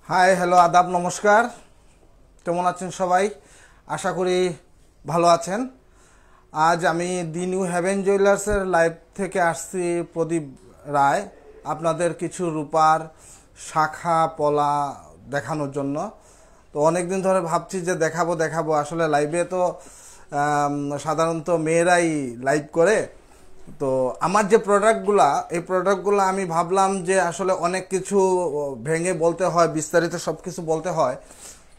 Hi hello আদাব নমস্কার, কেমন আছেন সবাই? আশা করি ভালো আছেন। আজ আমি দি নিউ হেভেন জুয়েলার্সের লাইভ থেকে আসছি প্রদীপ রায়, আপনাদের কিছু রূপার শাখা পলা দেখানোর জন্য। তো অনেক দিন ধরে ভাবছি যে দেখাবো আসলে লাইভে তো সাধারণত মেয়েরাই লাইভ করে। তো আমার যে প্রোডাক্টগুলো আমি ভাবলাম যে আসলে অনেক কিছু ভেঙে বলতে হয়, বিস্তারিত সব কিছু বলতে হয়।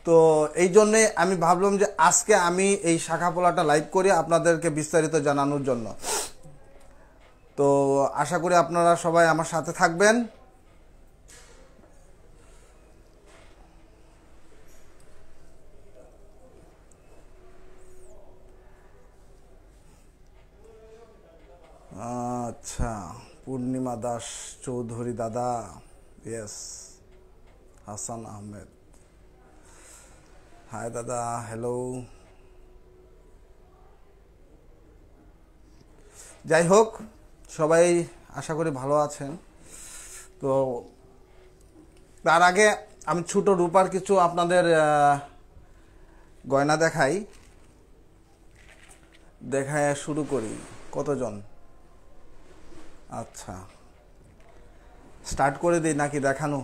তো এই জন্যে আমি ভাবলাম যে আজকে আমি এই শাখা পোলাটা লাইভ করি আপনাদেরকে বিস্তারিত জানানোর জন্য। তো আশা করি আপনারা সবাই আমার সাথে থাকবেন। আচ্ছা, পূর্ণিমা দাস চৌধুরী দাদা, ইয়েস। হাসান আহমেদ, হাই দাদা, হ্যালো। যাই হোক, সবাই আশা করি ভালো আছেন। তো তার আগে আমি ছোট রূপার কিছু আপনাদের গয়না দেখায় শুরু করি। কতজন? আচ্ছা, স্টার্ট করে দিই নাকি দেখানো?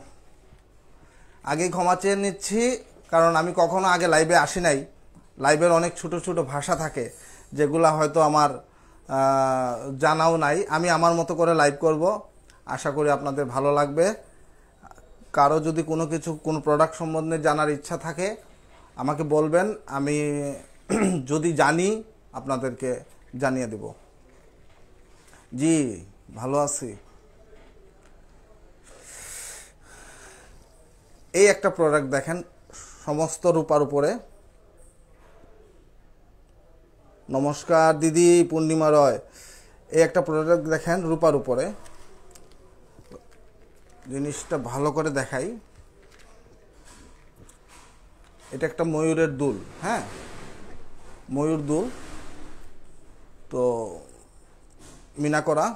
আগেই ক্ষমা চেয়ে নিচ্ছি, কারণ আমি কখনো আগে লাইভে আসি নাই। লাইভের অনেক ছোট ছোট ভাষা থাকে যেগুলা হয়তো আমার জানাও নাই। আমি আমার মতো করে লাইভ করব, আশা করি আপনাদের ভালো লাগবে। কারো যদি কোনো প্রোডাক্ট সম্বন্ধে জানার ইচ্ছা থাকে আমাকে বলবেন, আমি যদি জানি আপনাদেরকে জানিয়ে দেব। জি, ভালো আছি। এই একটা প্রোডাক্ট দেখেন, সমস্ত রূপার উপরে। নমস্কার দিদি পূর্ণিমা রয়। এই একটা প্রোডাক্ট দেখেন রূপার উপরে। জিনিসটা ভালো করে দেখাই। এটা একটা ময়ূরের দুল, হ্যাঁ, ময়ূর দুল। তো মিনা করা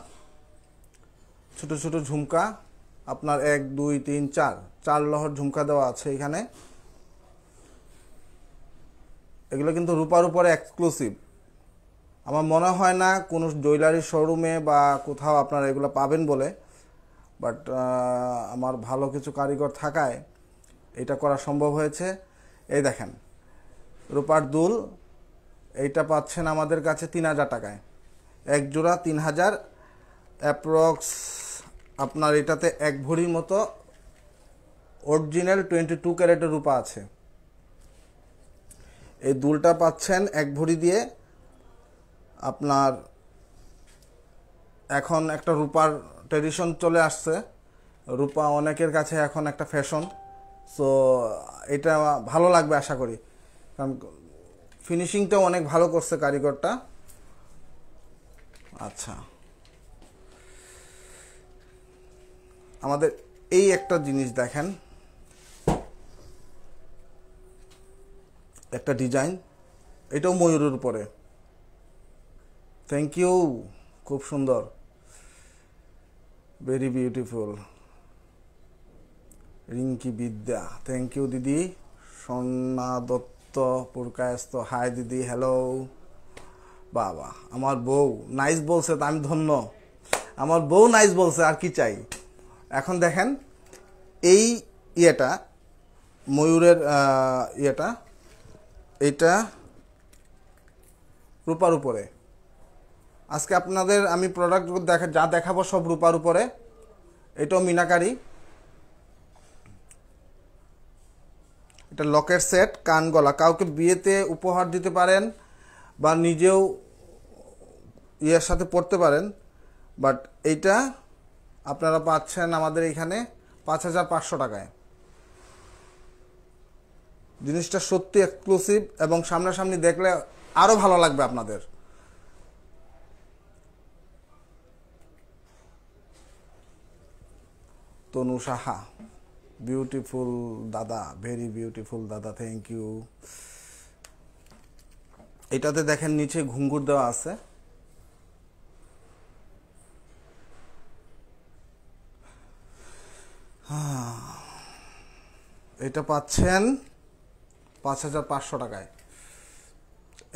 ছোট ছোট ঝুমকা, আপনার 1 2 3 4 লহর ঝুমকা দেওয়া আছে এখানে। এগুলো কিন্তু রূপার উপরে এক্সক্লুসিভ। আমার মনে হয় না কোনো জুয়েলারি শোরুমে বা কোথাও আপনারা এগুলো পাবেন বলে, বাট আমার ভালো কিছু কারিগর থাকায় এটা করা সম্ভব হয়েছে। এই দেখেন রূপার দুল, এইটা পাচ্ছেন আমাদের কাছে 3000 টাকায়। এক জোড়া 3000 অ্যাপ্রক্স। আপনার এটাতে 1 ভরির মতো অরিজিনাল 22 ক্যারেটের রূপা আছে। এই দুলটা পাচ্ছেন 1 ভরি দিয়ে। আপনার এখন একটা রূপার ট্রেডিশন চলে আসছে, রূপা অনেকের কাছে এখন একটা ফ্যাশন। সো এটা ভালো লাগবে আশা করি, কারণ ফিনিশিংটাও অনেক ভালো করছে কারিগরটা। আচ্ছা, আমাদের এই একটা জিনিস দেখেন, একটা ডিজাইন, এটাও ময়ূরের উপরে। থ্যাংক ইউ, খুব সুন্দর, ভেরি বিউটিফুল। রিঙ্কি বিদ্যা, থ্যাংক ইউ দিদি। সন্না দত্ত পুরকায়স্ত, হাই দিদি, হ্যালো। বাবা, আমার বউ নাইস বলছে, তা আমি ধন্য। আমার বউ নাইস বলছে, আর কি চাই। এখন দেখেন এই ইয়েটা, ময়ূরের ইয়েটা, এটা রূপার উপরে। আজকে আপনাদের আমি প্রোডাক্ট যা দেখাবো সব রূপার উপরে। এটাও মিনাকারি। এটা লকেট সেট, কান গলা, কাউকে বিয়েতে উপহার দিতে পারেন বা নিজেও ইয়ের সাথে পড়তে পারেন। বাট এইটা আপনারা পাচ্ছেন আমাদের এখানে 5500 টাকায়। জিনিসটা সত্যি এক্সক্লুসিভ এবং সামনাসামনি দেখলে আরও ভালো লাগবে আপনাদের। তনু সাহা, বিউটিফুল দাদা, ভেরি বিউটিফুল দাদা, থ্যাংক ইউ। এটাতে দেখেন নিচে ঘুঙ্গুর দেওয়া আছে। এটা পাচ্ছেন 5,500 টাকায়।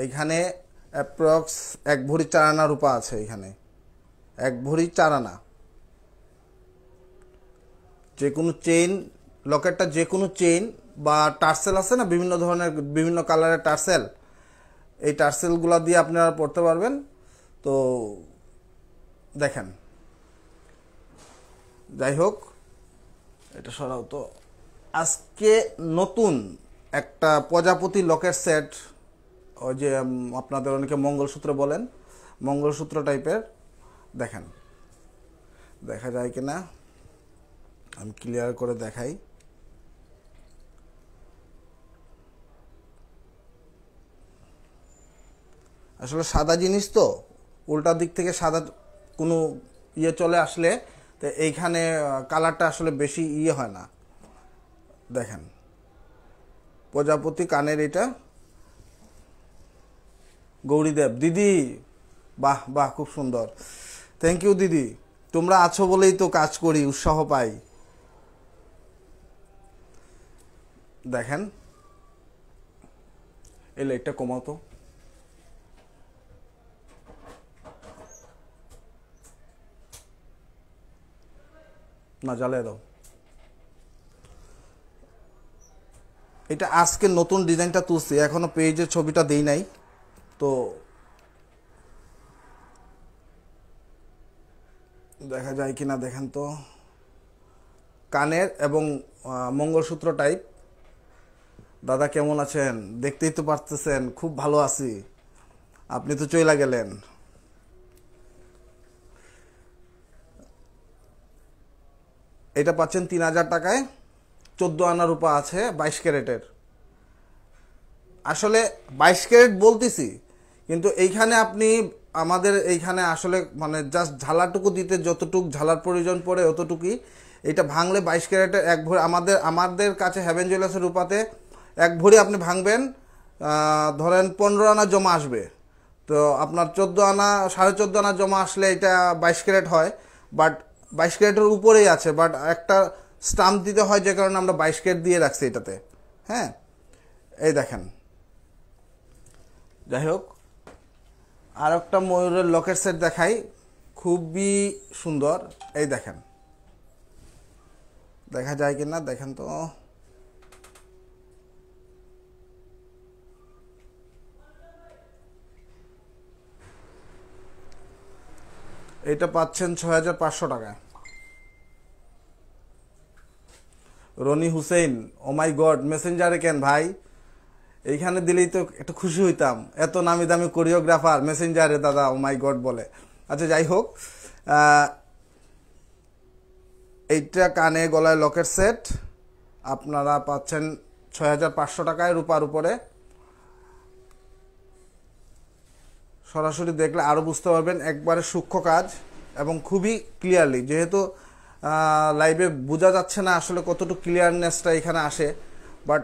এইখানে অ্যাপ্রক্স 1 ভরি 4 আনা রূপা আছে। এখানে 1 ভরি 4 আনা। যে কোনো চেইন, লকেটটা যে কোনো চেইন বা টার্সেল আছে না, বিভিন্ন ধরনের বিভিন্ন কালারের টার্সেল, এই টার্সেলগুলো দিয়ে আপনারা পড়তে পারবেন। তো দেখেন, যাই হোক, এটা সরাও তো। আজকে নতুন একটা প্রজাপতি লকেট সেট, ওই যে আপনাদের অনেকে মঙ্গলসূত্র বলেন, মঙ্গলসূত্র টাইপের, দেখেন দেখা যায় কিনা, আমি ক্লিয়ার করে দেখাই। আসলে সাদা জিনিস তো, উল্টা দিক থেকে সাদা কোনো ইয়ে চলে আসলে তো এইখানে কালারটা আসলে বেশি ইয়ে হয় না। দেখেন, প্রজাপতি কানের, এটা গৌরীদেব দিদি, বাহ বাহ, খুব সুন্দর, থ্যাংক ইউ দিদি। তোমরা আছো বলেই তো কাজ করি, উৎসাহ পাই। দেখেন, এই লাইটটা কমাও তো। না, জ্বালিয়ে দাও। এটা আজকে নতুন ডিজাইনটা তুলছি, এখনো পেজের ছবিটা দেই নাই। তো দেখা যায় কিনা দেখেন তো। কানের এবং মঙ্গলসূত্র টাইপ। দাদা কেমন আছেন? দেখতেই তো পারতেছেন খুব ভালো আছি, আপনি তো চইলা গেলেন। এটা পাচ্ছেন 3,000 টাকায়। 14 আনা রূপা আছে, 22 ক্যারেটের। আসলে 22 ক্যারেট বলতেছি, কিন্তু এইখানে আপনি আমাদের এইখানে আসলে মানে জাস্ট ঝালাটুকু দিতে যতটুক ঝালার প্রয়োজন পড়ে অতটুকুই। এটা ভাঙলে 22 ক্যারেটের 1 ভরি, আমাদের কাছে হেভেন জুয়েলার্সের রূপাতে 1 ভরি আপনি ভাঙবেন, ধরেন 15 আনা জমা আসবে। তো আপনার 14 আনা 14.5 আনা জমা আসলে এটা 22 ক্যারেট হয়। বাট 22 ক্যারেটের উপরেই আছে, বাট একটা স্টাম্প দিতে হয়, যে কারণে আমরা 22 ক্যারেট দিয়ে রাখছি এটাতে। হ্যাঁ, এই দেখেন। যাই হোক, আর একটা ময়ূরের লকেট সেট দেখাই, খুবই সুন্দর। এই দেখেন, দেখা যায় কিনা দেখেন তো। এটা পাচ্ছেন 6,500 টাকায়। রনি হুসেন, ও মাই গড, মেসেঞ্জারে কেন ভাই? এইখানে দিলেই তো একটু খুশি হইতাম, এত নামি দামি কোরিওগ্রাফার মেসেঞ্জারে দাদা ও মাই গড বলে। আচ্ছা, যাই হোক, এইটা কানে গলায় লকেট সেট আপনারা পাচ্ছেন 6,500 টাকায় রূপার উপরে। সরাসরি দেখলে আরও বুঝতে পারবেন, একবারে সূক্ষ্ম কাজ এবং খুবই ক্লিয়ারলি, যেহেতু লাইভে বোঝা যাচ্ছে না আসলে কতটুকু ক্লিয়ারনেসটা এখানে আসে, বাট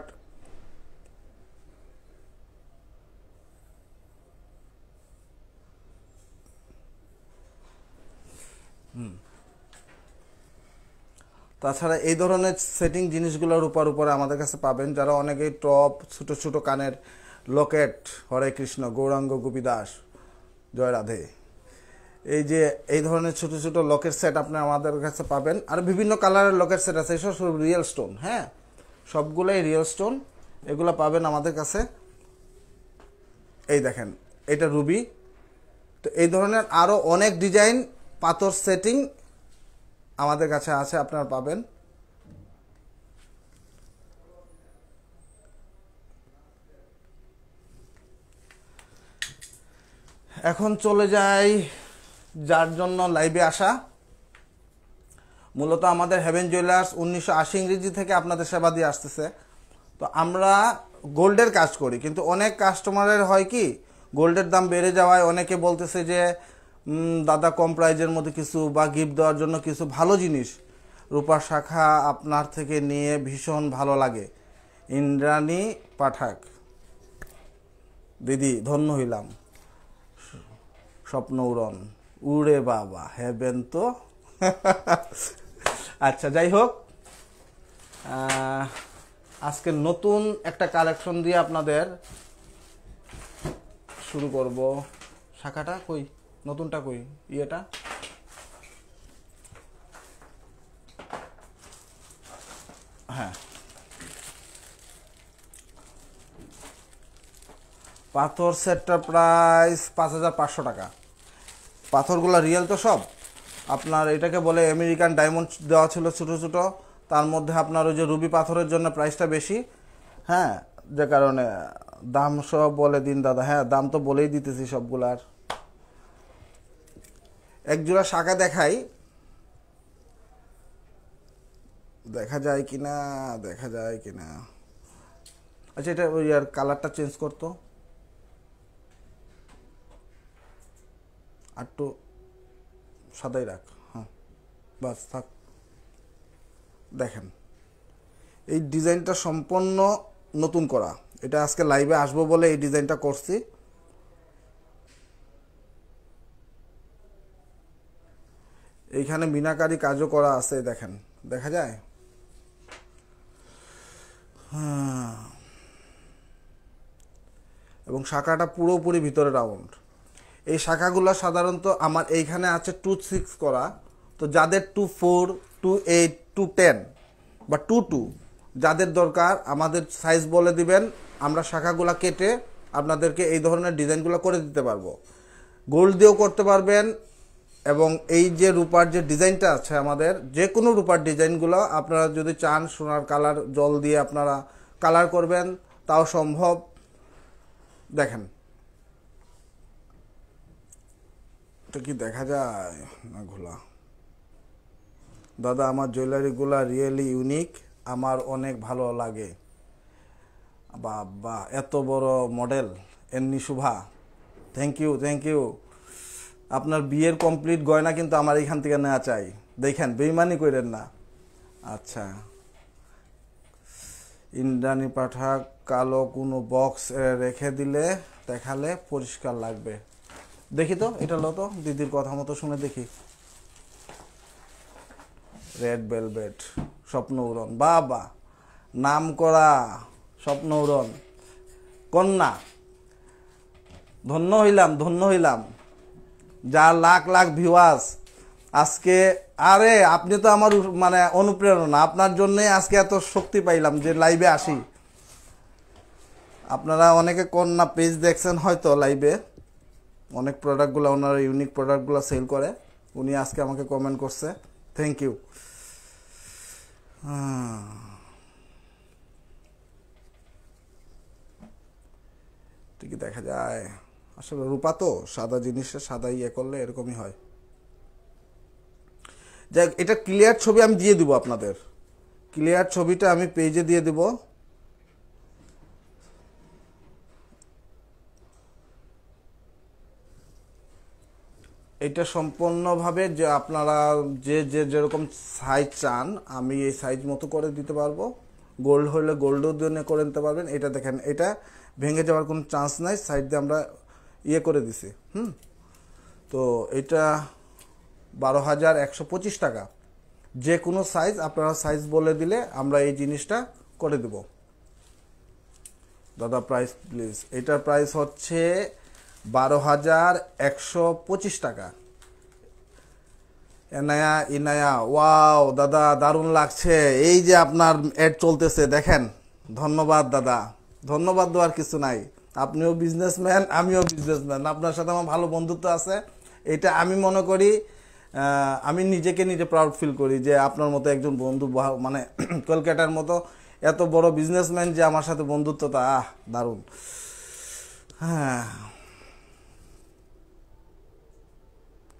তাছাড়া এই ধরনের সেটিং জিনিসগুলোর উপরে আমাদের কাছে পাবেন, যারা অনেকেই টপ ছোটো ছোটো কানের লকেট, হরে কৃষ্ণ, গৌরাঙ্গ গোপীদাস, জয় রাধে, এই যে এই ধরনের ছোটো ছোটো লকেট সেট আপনি আমাদের কাছে পাবেন। আর বিভিন্ন কালারের লকেট সেট আছে, এসব সব রিয়েল স্টোন। হ্যাঁ, সবগুলোই রিয়েল স্টোন, এগুলো পাবেন আমাদের কাছে। এই দেখেন, এটা রুবি। তো এই ধরনের আরও অনেক ডিজাইন পাথর সেটিং আমাদের কাছে আছে, আপনারা পাবেন। এখন চলে যাই যার জন্য লাইভে আসা। মূলত আমাদের হেভেন জুয়েলার্স 1980 ইংরেজি থেকে আপনাদের সেবা দিয়ে আসতেছে। তো আমরা গোল্ডের কাজ করি, কিন্তু অনেক কাস্টমারের হয় কি, গোল্ডের দাম বেড়ে যাওয়ায় অনেকে বলতেছে যে দাদা কম প্রাইজের মধ্যে কিছু বা গিফট দেওয়ার জন্য কিছু ভালো জিনিস, রূপার শাখা আপনার থেকে নিয়ে ভীষণ ভালো লাগে। ইন্দ্রাণী পাঠাক, দিদি ধন্য হইলাম। স্বপ্ন উড়ন, উড়ে বাবা, হেবেন তো। আচ্ছা, যাই হোক, আজকে নতুন একটা কালেকশন দিয়ে আপনাদের শুরু করব। শাখাটা কই, নতুনটা কই, ইয়েটা হ্যাঁ, পাথর সেটটার প্রাইস 5500 টাকা। পাথরগুলো রিয়েল তো সব। আপনার এটাকে বলে আমেরিকান ডায়মন্ড দেওয়া ছিল ছোটো ছোটো, তার মধ্যে আপনার ওই যে রুবি পাথরের জন্য প্রাইসটা বেশি। হ্যাঁ, যে কারণে দাম সব বলে দিন দাদা। হ্যাঁ, দাম তো বলেই দিতেছি সবগুলার। একজোড়া শাখা দেখাই, দেখা যায় কিনা, দেখা যায় কিনা। আচ্ছা, এটা ওই আর কালারটা চেঞ্জ করতো আর একটু সাদাই রাখ। হ্যাঁ, বাস থাক। দেখেন, এই ডিজাইনটা সম্পূর্ণ নতুন করা। এটা আজকে লাইভে আসবো বলে এই ডিজাইনটা করছি। এইখানে মিনাকারি কাজও করা আছে, দেখেন, দেখা যায়। হ্যাঁ, এবং শাখাটা পুরোপুরি ভিতরে রাউন্ড। এই শাখাগুলো সাধারণত আমার এইখানে আছে 2-6 করা। তো যাদের 2-4, 2-8, 2-10 বা 2-2 যাদের দরকার আমাদের সাইজ বলে দিবেন, আমরা শাখাগুলো কেটে আপনাদেরকে এই ধরনের ডিজাইনগুলো করে দিতে পারবো। গোল্ড দিয়েও করতে পারবেন, এবং এই যে রূপার যে ডিজাইনটা আছে আমাদের, যে কোনো রূপার ডিজাইনগুলো আপনারা যদি চান সোনার কালার জল দিয়ে আপনারা কালার করবেন তাও সম্ভব। দেখেন, এটা কি দেখা যায় না ঘোলা? দাদা, আমার জুয়েলারিগুলো রিয়েলি ইউনিক, আমার অনেক ভালো লাগে। বাবা, এত বড় মডেল এমনি Shubha, thank you, thank you. আপনার বিয়ের কমপ্লিট গয়না কিন্তু আমার এইখান থেকে নেওয়া চাই। দেখেন, বেইমানি করেন না। আচ্ছা, ইন্দ্রাণী পাঠা, কালো কোনো বক্স রেখে দিলে দেখালে পরিষ্কার লাগবে। দেখি তো, এটা লো তো, দিদির কথা মতো শুনে দেখি। রেড ভেলভেট, স্বপ্ন উড়ন, বাবা, নাম করা স্বপ্ন উড়ন কন্যা। ধন্য হইলাম, ধন্য হইলাম। যার লাখ লাখ ভিউয়ার্স আজকে। আরে আপনি তো আমার মানে অনুপ্রেরণা, আপনার জন্যে আজকে এত শক্তি পাইলাম যে লাইভে আসি। আপনারা অনেকে কন্যা পেজ দেখছেন হয়তো লাইভে, অনেক প্রোডাক্টগুলো, ওনার ইউনিক প্রোডাক্টগুলো সেল করে। উনি আজকে আমাকে কমেন্ট করছে, থ্যাংক ইউ। ঠিকই দেখা যায়। আসলে রূপা তো সাদা জিনিসটা সাদা ইয়ে করলে এরকমই হয়। যাই, এটা ক্লিয়ার ছবি আমি দিয়ে দিব আপনাদের। ক্লিয়ার ছবিটা আমি পেজে দিয়ে দিব। এটা সম্পূর্ণভাবে যে আপনারা যে যে যেরকম সাইজ চান আমি এই সাইজ মতো করে দিতে পারবো। গোল্ড হলে গোল্ডও দিয়ে করে নিতে পারবেন। এটা দেখেন, এটা ভেঙে যাওয়ার কোনো চান্স নাই, সাইড দিয়ে আমরা ইয়ে করে দিছি। তো এটা 12,125 টাকা। যে কোনো সাইজ আপনারা সাইজ বলে দিলে আমরা এই জিনিসটা করে দেব। দাদা প্রাইস প্লিজ। এটার প্রাইস হচ্ছে 12,125 টাকা। এনায়া ইনায়া, ওয়াও দাদা, দারুণ লাগছে। এই যে আপনার অ্যাড চলতেছে দেখেন, ধন্যবাদ দাদা, ধন্যবাদ দেওয়ার কিছু নাই। আপনিও বিজনেসম্যান, আমিও বিজনেসম্যান, আপনার সাথে আমার ভালো বন্ধুত্ব আছে। এটা আমি মনে করি, আমি নিজেকে নিজে প্রাউড ফিল করি যে আপনার মতো একজন বন্ধু, মানে কলকাতার মতো এত বড় বিজনেসম্যান যে আমার সাথে বন্ধুত্বটা, দারুণ। হ্যাঁ,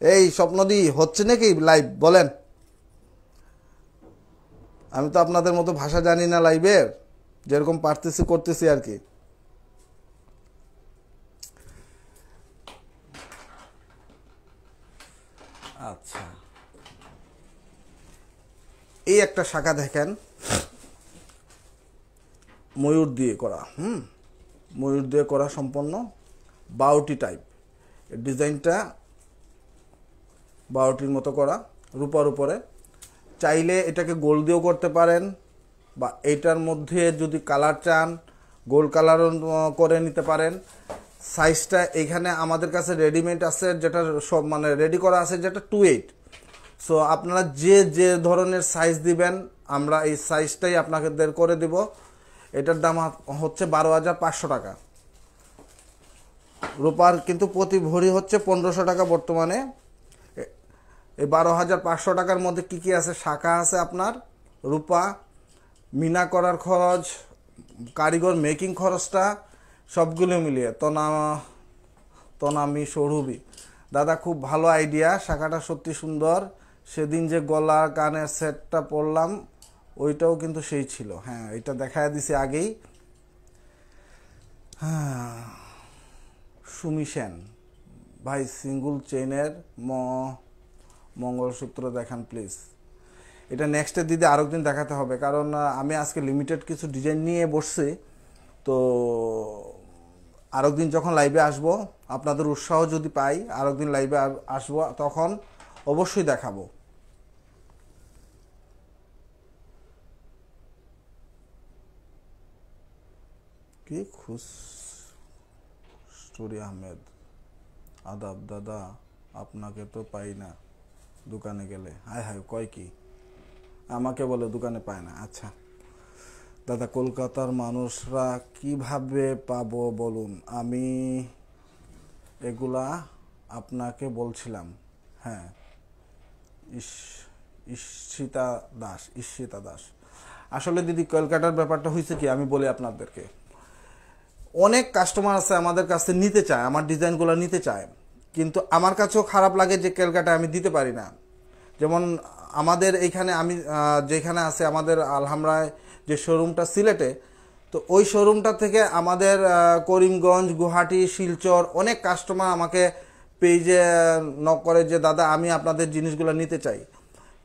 এই স্বপ্নদি হচ্ছে নাকি লাইভ বলেন? আমি তো আপনাদের মতো ভাষা জানি না লাইভের, যেরকম পারতেছি করতেছি আর কি। আচ্ছা, এই একটা শাখা দেখেন, ময়ূর দিয়ে করা। ময়ূর দিয়ে করা সম্পন্ন বাউটি টাইপ ডিজাইনটা, বাউটির মতো করা রূপার উপরে। চাইলে এটাকে গোল্ড দিয়েও করতে পারেন, বা এইটার মধ্যে যদি কালার চান গোল্ড কালারও করে নিতে পারেন। সাইজটা এখানে আমাদের কাছে রেডিমেড আছে, যেটা সব মানে রেডি করা আছে, যেটা 2/8। সো আপনারা যে যে ধরনের সাইজ দিবেন আমরা এই সাইজটাই আপনাদের করে দিব। এটার দাম হচ্ছে 12,500 টাকা। রূপার কিন্তু প্রতি ভরি হচ্ছে 1500 টাকা বর্তমানে। এই 12,500 টাকার মধ্যে কি কি আছে? শাখা আছে আপনার, রূপা, মিনা করার খরচ, কারিগর মেকিং খরচটা সবগুলো মিলিয়ে তনামি সৌরভী। দাদা খুব ভালো আইডিয়া, শাখাটা সত্যি সুন্দর। সেদিন যে গলা কানের সেটটা পরলাম ওইটাও কিন্তু সেই ছিল। হ্যাঁ, এটা দেখায় দিছি আগেই। হ্যাঁ, সুমি সেন ভাই সিঙ্গল চেইনের মঙ্গলসূত্র দেখান প্লিজ। এটা নেক্সটে দিদি আরেক দিন দেখাতে হবে, কারণ আমি আজকে লিমিটেড কিছু ডিজাইন নিয়ে বসছি। তো আরেক দিন যখন লাইভে আসবো, আপনাদের উৎসাহ যদি পাই, আরেক দিন লাইভে আসবো, তখন অবশ্যই দেখাবো। কি খুশরী আহমেদ, আদাব দাদা, আপনাকে তো পাই না দোকানে গেলে। হায় হায়, কয় কি? আমাকে বলে দোকানে পায় না। আচ্ছা দাদা, কলকাতার মানুষরা কিভাবে পাবো বলুন? আমি এগুলা আপনাকে বলছিলাম। হ্যাঁ, ঈশিতা দাস। আসলে দিদি কলকাতার ব্যাপারটা হয়েছে কি, আমি বলি আপনাদেরকে, অনেক কাস্টমার আছে আমাদের কাছে নিতে চায়, আমার ডিজাইনগুলো নিতে চায়, কিন্তু আমার কাছেও খারাপ লাগে যে ক্যালকাটায় আমি দিতে পারি না। যেমন আমাদের এইখানে আমি যেখানে আছে আমাদের আলহামরায় যে শোরুমটা সিলেটে, তো ওই শোরুমটা থেকে আমাদের করিমগঞ্জ, গুয়াহাটি, শিলচর অনেক কাস্টমার আমাকে পেজে নক করে যে দাদা আমি আপনাদের জিনিসগুলো নিতে চাই।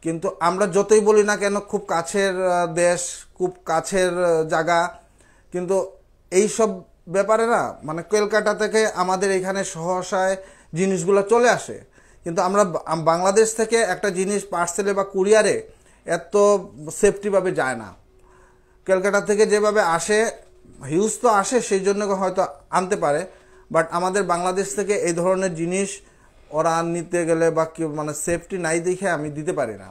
কিন্তু আমরা যতই বলি না কেন, খুব কাছের দেশ, খুব কাছের জায়গা, কিন্তু এই সব ব্যাপারে না, মানে কলকাতা থেকে আমাদের এখানে সহসায় জিনিসগুলো চলে আসে, কিন্তু আমরা বাংলাদেশ থেকে একটা জিনিস পার্সেলে বা কুরিয়ারে এত সেফটিভাবে যায় না। কলকাতা থেকে যেভাবে আসে, হিউজ তো আসে, সেই জন্য হয়তো আনতে পারে, বাট আমাদের বাংলাদেশ থেকে এই ধরনের জিনিস ওরা নিতে গেলে বা মানে সেফটি নাই দেখে আমি দিতে পারি না।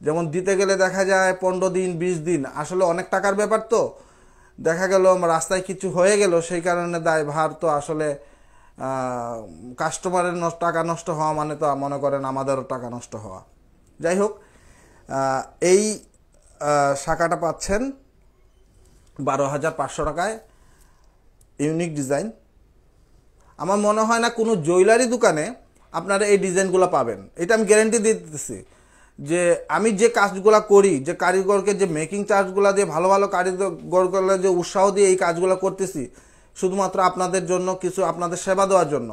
যেমন দিতে গেলে দেখা যায় 15 দিন 20 দিন, আসলে অনেক টাকার ব্যাপার, তো দেখা গেল রাস্তায় কিছু হয়ে গেল, সেই কারণে দায়ভার তো আসলে কাস্টমারের টাকা নষ্ট হওয়া মানে তো মনে করেন আমাদেরও টাকা নষ্ট হওয়া। যাই হোক, এই শাখাটা পাচ্ছেন 12,500 টাকায়, ইউনিক ডিজাইন। আমার মনে হয় না কোনো জুয়েলারি দোকানে আপনারা এই ডিজাইনগুলো পাবেন, এটা আমি গ্যারেন্টি দিয়ে দিতেছি। যে আমি যে কাজগুলো করি, যে কারিগরকে যে মেকিং চার্জগুলো দিয়ে, ভালো ভালো কারিগরগুলো যে উৎসাহ দিয়ে এই কাজগুলো করতেছি, শুধুমাত্র আপনাদের জন্য, কিছু আপনাদের সেবা দেওয়ার জন্য।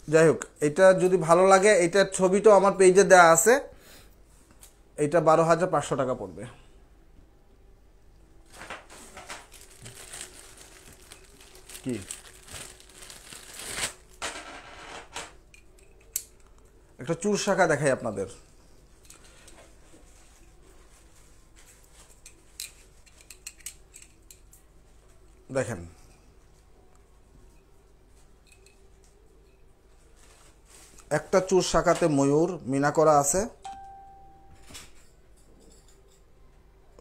যাই হোক, এটা যদি ভালো লাগে, এটার ছবিটাও আমার পেজে দেওয়া আছে। এটা 12,500 টাকা পড়বে। কি একটা চুর শাখা দেখাই আপনাদের। দেখেন, একটা চুর শাখাতে ময়ূর মিনা করা আছে।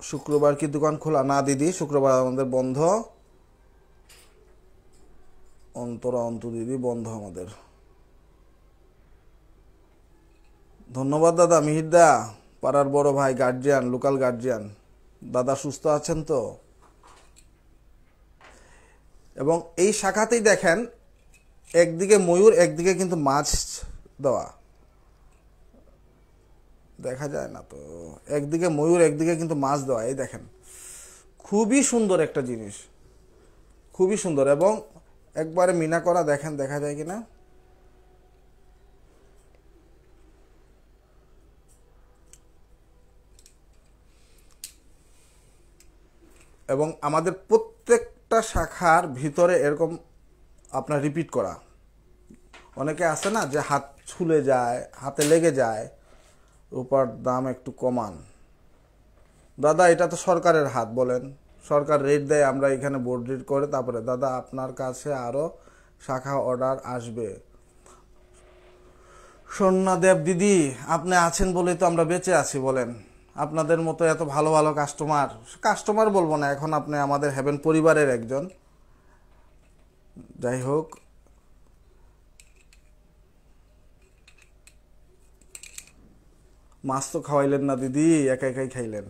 শুক্রবার কি দোকান খোলা? না দিদি, শুক্রবার আমাদের বন্ধ। অন্ত দিদি বন্ধ আমাদের। ধন্যবাদ দাদা, মিহিরদা, পাড়ার বড় ভাই, গার্জিয়ান, লোকাল গার্জিয়ান। দাদা সুস্থ আছেন তো? এবং এই শাখাতেই দেখেন, একদিকে ময়ূর, একদিকে কিন্তু মাছ দেওয়া, দেখা যায় না তো, একদিকে ময়ূর, একদিকে কিন্তু মাছ দেওয়া। এই দেখেন, খুবই সুন্দর একটা জিনিস, খুবই সুন্দর, এবং একবারে মিনা করা। দেখেন দেখা যায় কিনা। এবং আমাদের প্রত্যেকটা শাখার ভিতরে এরকম আপনার রিপিট করা, অনেকে আছে না যে হাত ছুলে যায়, হাতে লেগে যায়, রূপার দাম একটু কমান। দাদা এটা তো সরকারের হাত, বলেন, সরকার রেট দেয়, আমরা এখানে বোর্ড রেট করে তারপরে। দাদা আপনার কাছে আরও শাখা অর্ডার আসবে। সন্নাদেব দিদি আপনি আছেন বলেই তো আমরা বেঁচে আছি, বলেন। আপনাদের মতো এত ভালো ভালো কাস্টমার, কাস্টমার বলবো না, এখন আপনি আমাদের হ্যাভেন পরিবারের একজন। যাই হোক, মাছ তো খাওয়াইলেন না দিদি, একা একাই খাইলেন।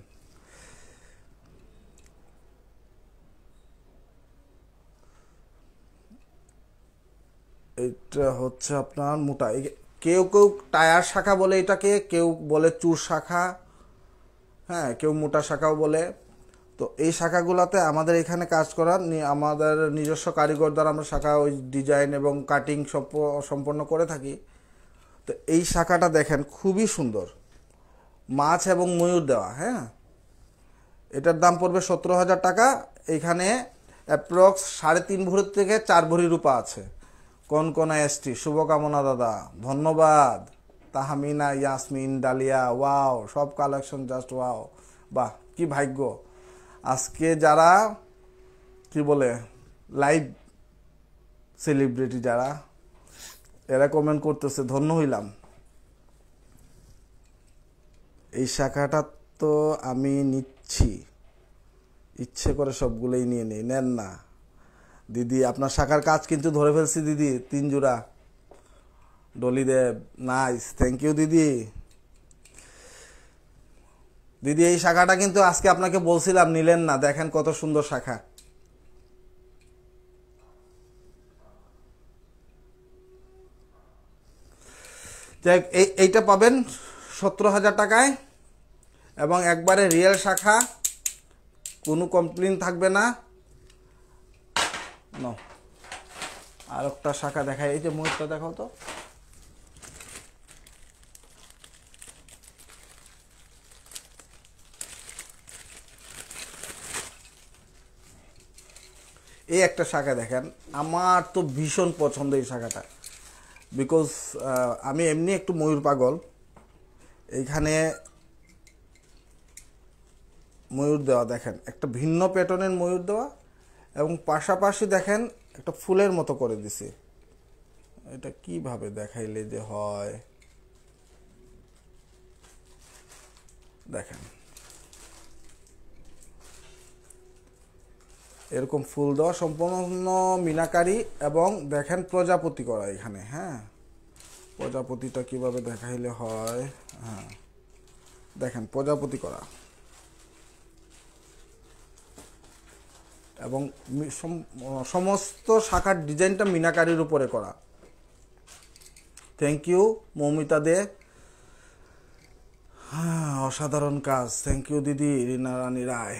এটা হচ্ছে আপনার মোটা, কেউ কেউ টায়ার শাখা বলে এটাকে, কেউ বলে চুর শাখা, হ্যাঁ, কেউ মোটা শাখাও বলে। তো এই শাখাগুলোতে আমাদের এখানে কাজ করার আমাদের নিজস্ব কারিগর দ্বারা আমরা শাখা ওই ডিজাইন এবং কাটিং সম্পন্ন করে থাকি। তো এই শাখাটা দেখেন খুবই সুন্দর, মাছ এবং ময়ূর দেওয়া, হ্যাঁ। এটার দাম পড়বে 17,000 টাকা। এখানে অ্যাপ্রক্স 3.5 ভরি থেকে 4 ভরি রূপা আছে। কনকনা এসটি, শুভকামনা দাদা, ধন্যবাদ। তাহমিনা, ইয়াসমিন, ডালিয়া, ওয়াও, সব কালেকশন জাস্ট ওয়াও। বাহ, কি ভাগ্য আজকে যারা কি বলে লাইভ সেলিব্রিটি যারা, এরা কমেন্ট করতেছে, ধন্য হইলাম। এই শাখাটা তো আমি নিচ্ছি, ইচ্ছে করে সবগুলোই নিয়ে নিই, নেন না দিদি। আপনার শাখার কাজ কিন্তু ধরে ফেলছি দিদি, 3 জোড়া। ডলিদেব, নাইস, থ্যাংক ইউ দিদি। দিদি এই শাখাটা কিন্তু আজকে আপনাকে বলছিলাম, নিলেন না, দেখেন কত সুন্দর শাখা। যাই, এইটা পাবেন 17,000 টাকায়, এবং একবারে রিয়েল শাখা, কোনো কমপ্লেন থাকবে না। আর একটা শাখা দেখায়, এই যে ময়ূরটা দেখাও তো। এই একটা শাখা দেখেন, আমার তো ভীষণ পছন্দ এই শাখাটা, বিকজ আমি এমনি একটু ময়ূর পাগল। এইখানে ময়ূর দেওয়া দেখেন, একটা ভিন্ন প্যাটার্নের ময়ূর দেওয়া, এবং পাশাপাশি দেখেন একটা ফুলের মতো করে দিছি। এটা কিভাবে দেখাইলে যে হয়, দেখেন এরকম ফুল দেওয়া, সম্পূর্ণ মিনাকারি, এবং দেখেন প্রজাপতি করা এখানে, হ্যাঁ। প্রজাপতিটা কিভাবে দেখাইলে হয়, হ্যাঁ, দেখেন প্রজাপতি করা, এবং সমস্ত শাখার ডিজাইনটা মিনাকারির উপরে করা। থ্যাংক ইউ মৌমিতা দে, হ্যাঁ, অসাধারণ কাজ, থ্যাংক ইউ দিদি। রীনা রানী রায়,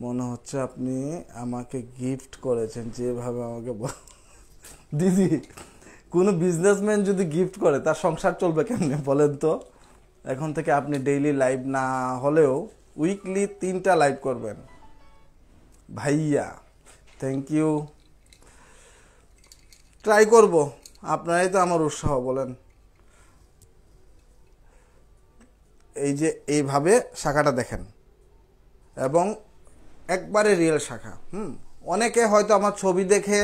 মনে হচ্ছে আপনি আমাকে গিফট করেছেন, যেভাবে আমাকে দিদি, কোনো বিজনেসম্যান যদি গিফট করে তার সংসার চলবে কেমনে বলেন তো। এখন থেকে আপনি ডেইলি লাইভ না হলেও উইকলি 3টা লাইভ করবেন ভাইয়া। থ্যাংক ইউ, ট্রাই করব, আপনারাই তো আমার উৎসাহ, বলেন। এই যে এইভাবে শাখাটা দেখেন, এবং একবারে রিয়েল শাখা। অনেকে হয়তো আমার ছবি দেখে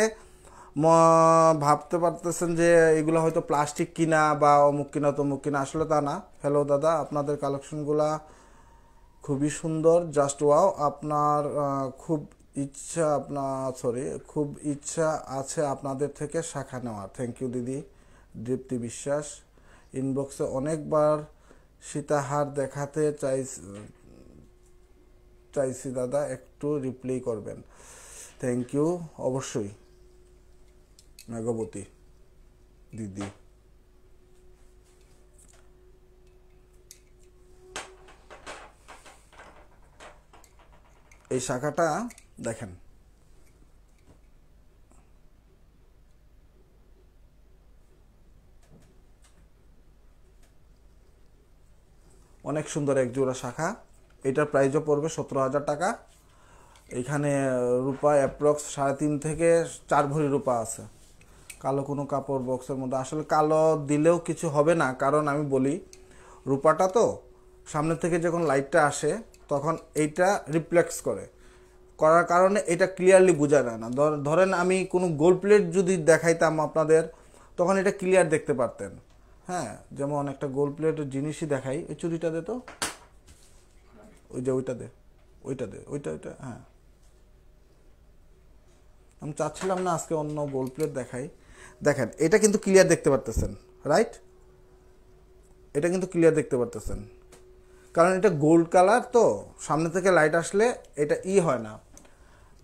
ভাবতে পারতেছেন যে এগুলো হয়তো প্লাস্টিক কিনা বা অমুক কিনা তমুক কিনা, আসলে তা না। হ্যালো দাদা, আপনাদের কালেকশনগুলা খুবই সুন্দর, জাস্ট ওয়াও। আপনার খুব ইচ্ছা আছে আপনাদের থেকে শাখা নেওয়ার। থ্যাংক ইউ দিদি। দীপ্তি বিশ্বাস, ইনবক্সে অনেকবার সীতাহার দেখাতে চাইছি দাদা, একটু রিপ্লাই করবেন। থ্যাংক ইউ, অবশ্যই মেঘবতী দিদি। এই শাখাটা দেখেন, অনেক সুন্দর এক জোড়া শাখা। এটার প্রাইসও পড়বে 17,000 টাকা। এখানে রূপা অ্যাপ্রক্স 3.5 থেকে 4 ভরি রূপা আছে। কালো কোনো কাপড় বক্সের মধ্যে, আসলে কালো দিলেও কিছু হবে না, কারণ আমি বলি রূপাটা তো সামনে থেকে যখন লাইটটা আসে তখন এইটা রিফ্লেক্স করার কারণে এটা ক্লিয়ারলি বোঝা যায় না। ধরেন আমি কোনো গোল্ড প্লেট যদি দেখাইতাম আপনাদের, তখন এটা ক্লিয়ার দেখতে পারতেন। হ্যাঁ, যেমন একটা গোল্ড প্লেটের জিনিসই দেখাই, ওই চুড়িটা দে তো, ওই যে ওইটা দে, ওইটা হ্যাঁ। আমি চাচ্ছিলাম না আজকে অন্য গোল্ড প্লেট দেখাই। দেখেন এটা কিন্তু ক্লিয়ার দেখতে পারতেছেন, রাইট? এটা কিন্তু ক্লিয়ার দেখতে পারতেছেন, কারণ এটা গোল্ড কালার তো সামনে থেকে লাইট আসলে এটা হয় না,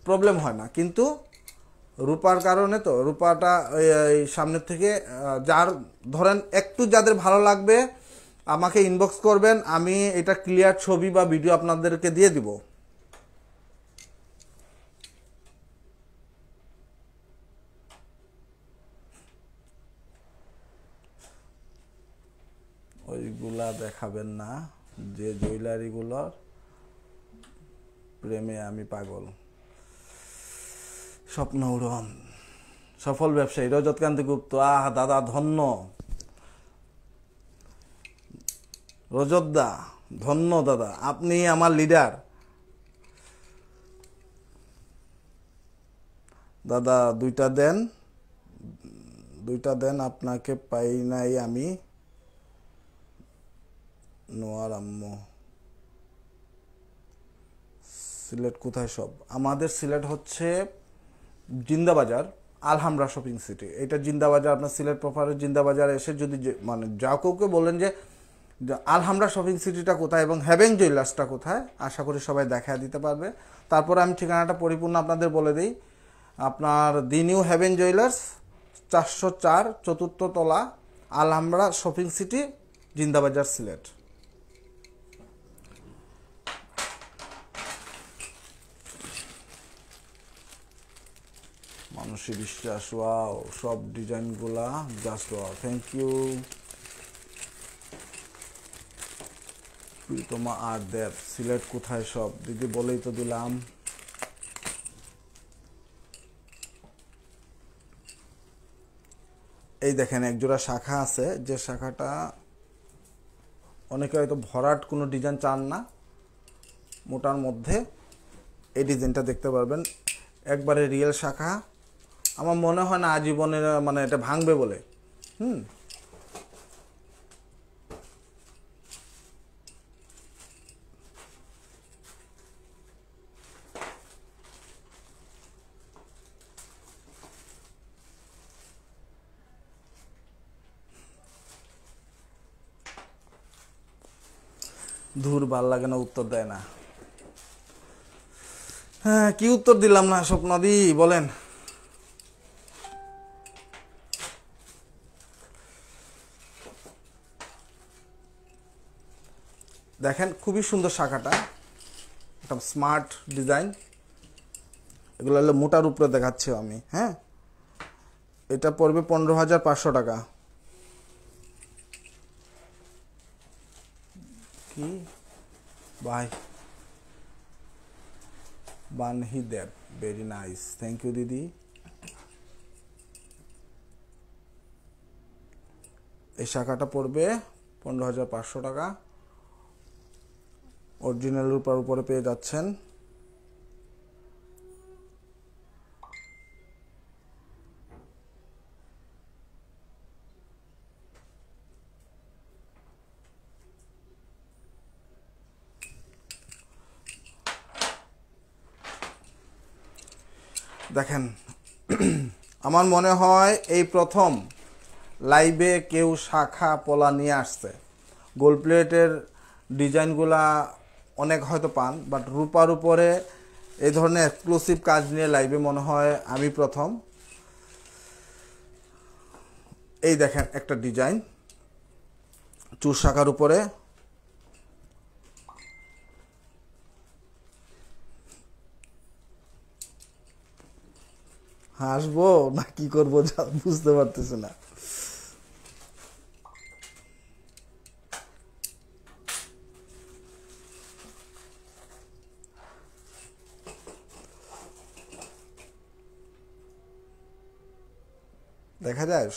প্রবলেম হয় না। কিন্তু রূপার কারণে তো রূপাটা সামনের থেকে যার ধরেন একটু যাদের ভালো লাগবে আমাকে ইনবক্স করবেন, আমি এটা ক্লিয়ার ছবি বা ভিডিও আপনাদেরকে দিয়ে দিব। ওইগুলা দেখাবেন না, যে জুয়েলারিগুলোর প্রেমে আমি পাগল। স্বপ্ন উড়ন, সফল ব্যবসায়ী রজতকান্তি গুপ্ত। আহ দাদা ধন্য, রজতদা ধন্য দাদা, আপনি আমার লিডার। দাদা দুইটা দেন, আপনাকে পাই নাই আমি। নোয়ার আম্মু, সিলেট কোথায় সব? আমাদের সিলেট হচ্ছে জিন্দাবাজার, আলহামরা শপিং সিটি। এটা জিন্দাবাজার, আপনার সিলেট প্রপারের জিন্দাবাজারে এসে যদি মানে যা কাউকে বলেন যে আলহামরা শপিং সিটিটা কোথায় এবং হেভেন জুয়েলার্সটা কোথায়, আশা করি সবাই দেখা দিতে পারবে। তারপরে আমি ঠিকানাটা পরিপূর্ণ আপনাদের বলে দিই। আপনার দি নিউ হেভেন জুয়েলার্স, 404 চতুর্থ তলা, আলহামরা শপিং সিটি, জিন্দাবাজার, সিলেট। মানসী বিশ্বাস, ওয়াও, সব ডিজাইনগুলা জাস্ট ওয়াও, থ্যাংক ইউ। প্রিতমা আর দেব, সিলেট কোথায় সব? দিদি বলেই তো দিলাম। এই দেখেন একজোড়া শাখা আছে, যে শাখাটা অনেকে হয়তো ভরাট কোনো ডিজাইন চান না, মোটার মধ্যে এই ডিজাইনটা দেখতে পারবেন। একবারে রিয়েল শাখা, আমার মনে হয় না আজীবনের মানে এটা ভাঙবে বলে। ধুর, ভাল লাগে না, উত্তর দেয় না। হ্যাঁ, কি উত্তর দিলাম না স্বপ্নাদি, বলেন। দেখেন খুবই সুন্দর শাখাটা, একটা স্মার্ট ডিজাইন। এগুলো হলো মোটার উপরে দেখাচ্ছি আমি। হ্যাঁ, এটা পড়বে 15,500 টাকা। কি ভাই, বানহি দেব, ভেরি নাইস, থ্যাংক ইউ দিদি। এই শাখাটা পড়বে 15,500 টাকা। অরিজিনাল রূপার উপরে পেয়ে যাচ্ছেন। দেখেন আমার মনে হয় এই প্রথম লাইভে কেউ শাখা পলা নিয়ে আসছে। গোল্ড প্লেটের ডিজাইনগুলা অনেক হয়তো পান, বাট রূপার উপরে এই ধরনের এক্সক্লুসিভ কাজ নিয়ে লাইভে মনে হয় আমি প্রথম। এই দেখেন একটা ডিজাইন চুর শাখার উপরে, হাসবো না কি করবো বুঝতে পারতেছি না। দেখা যায়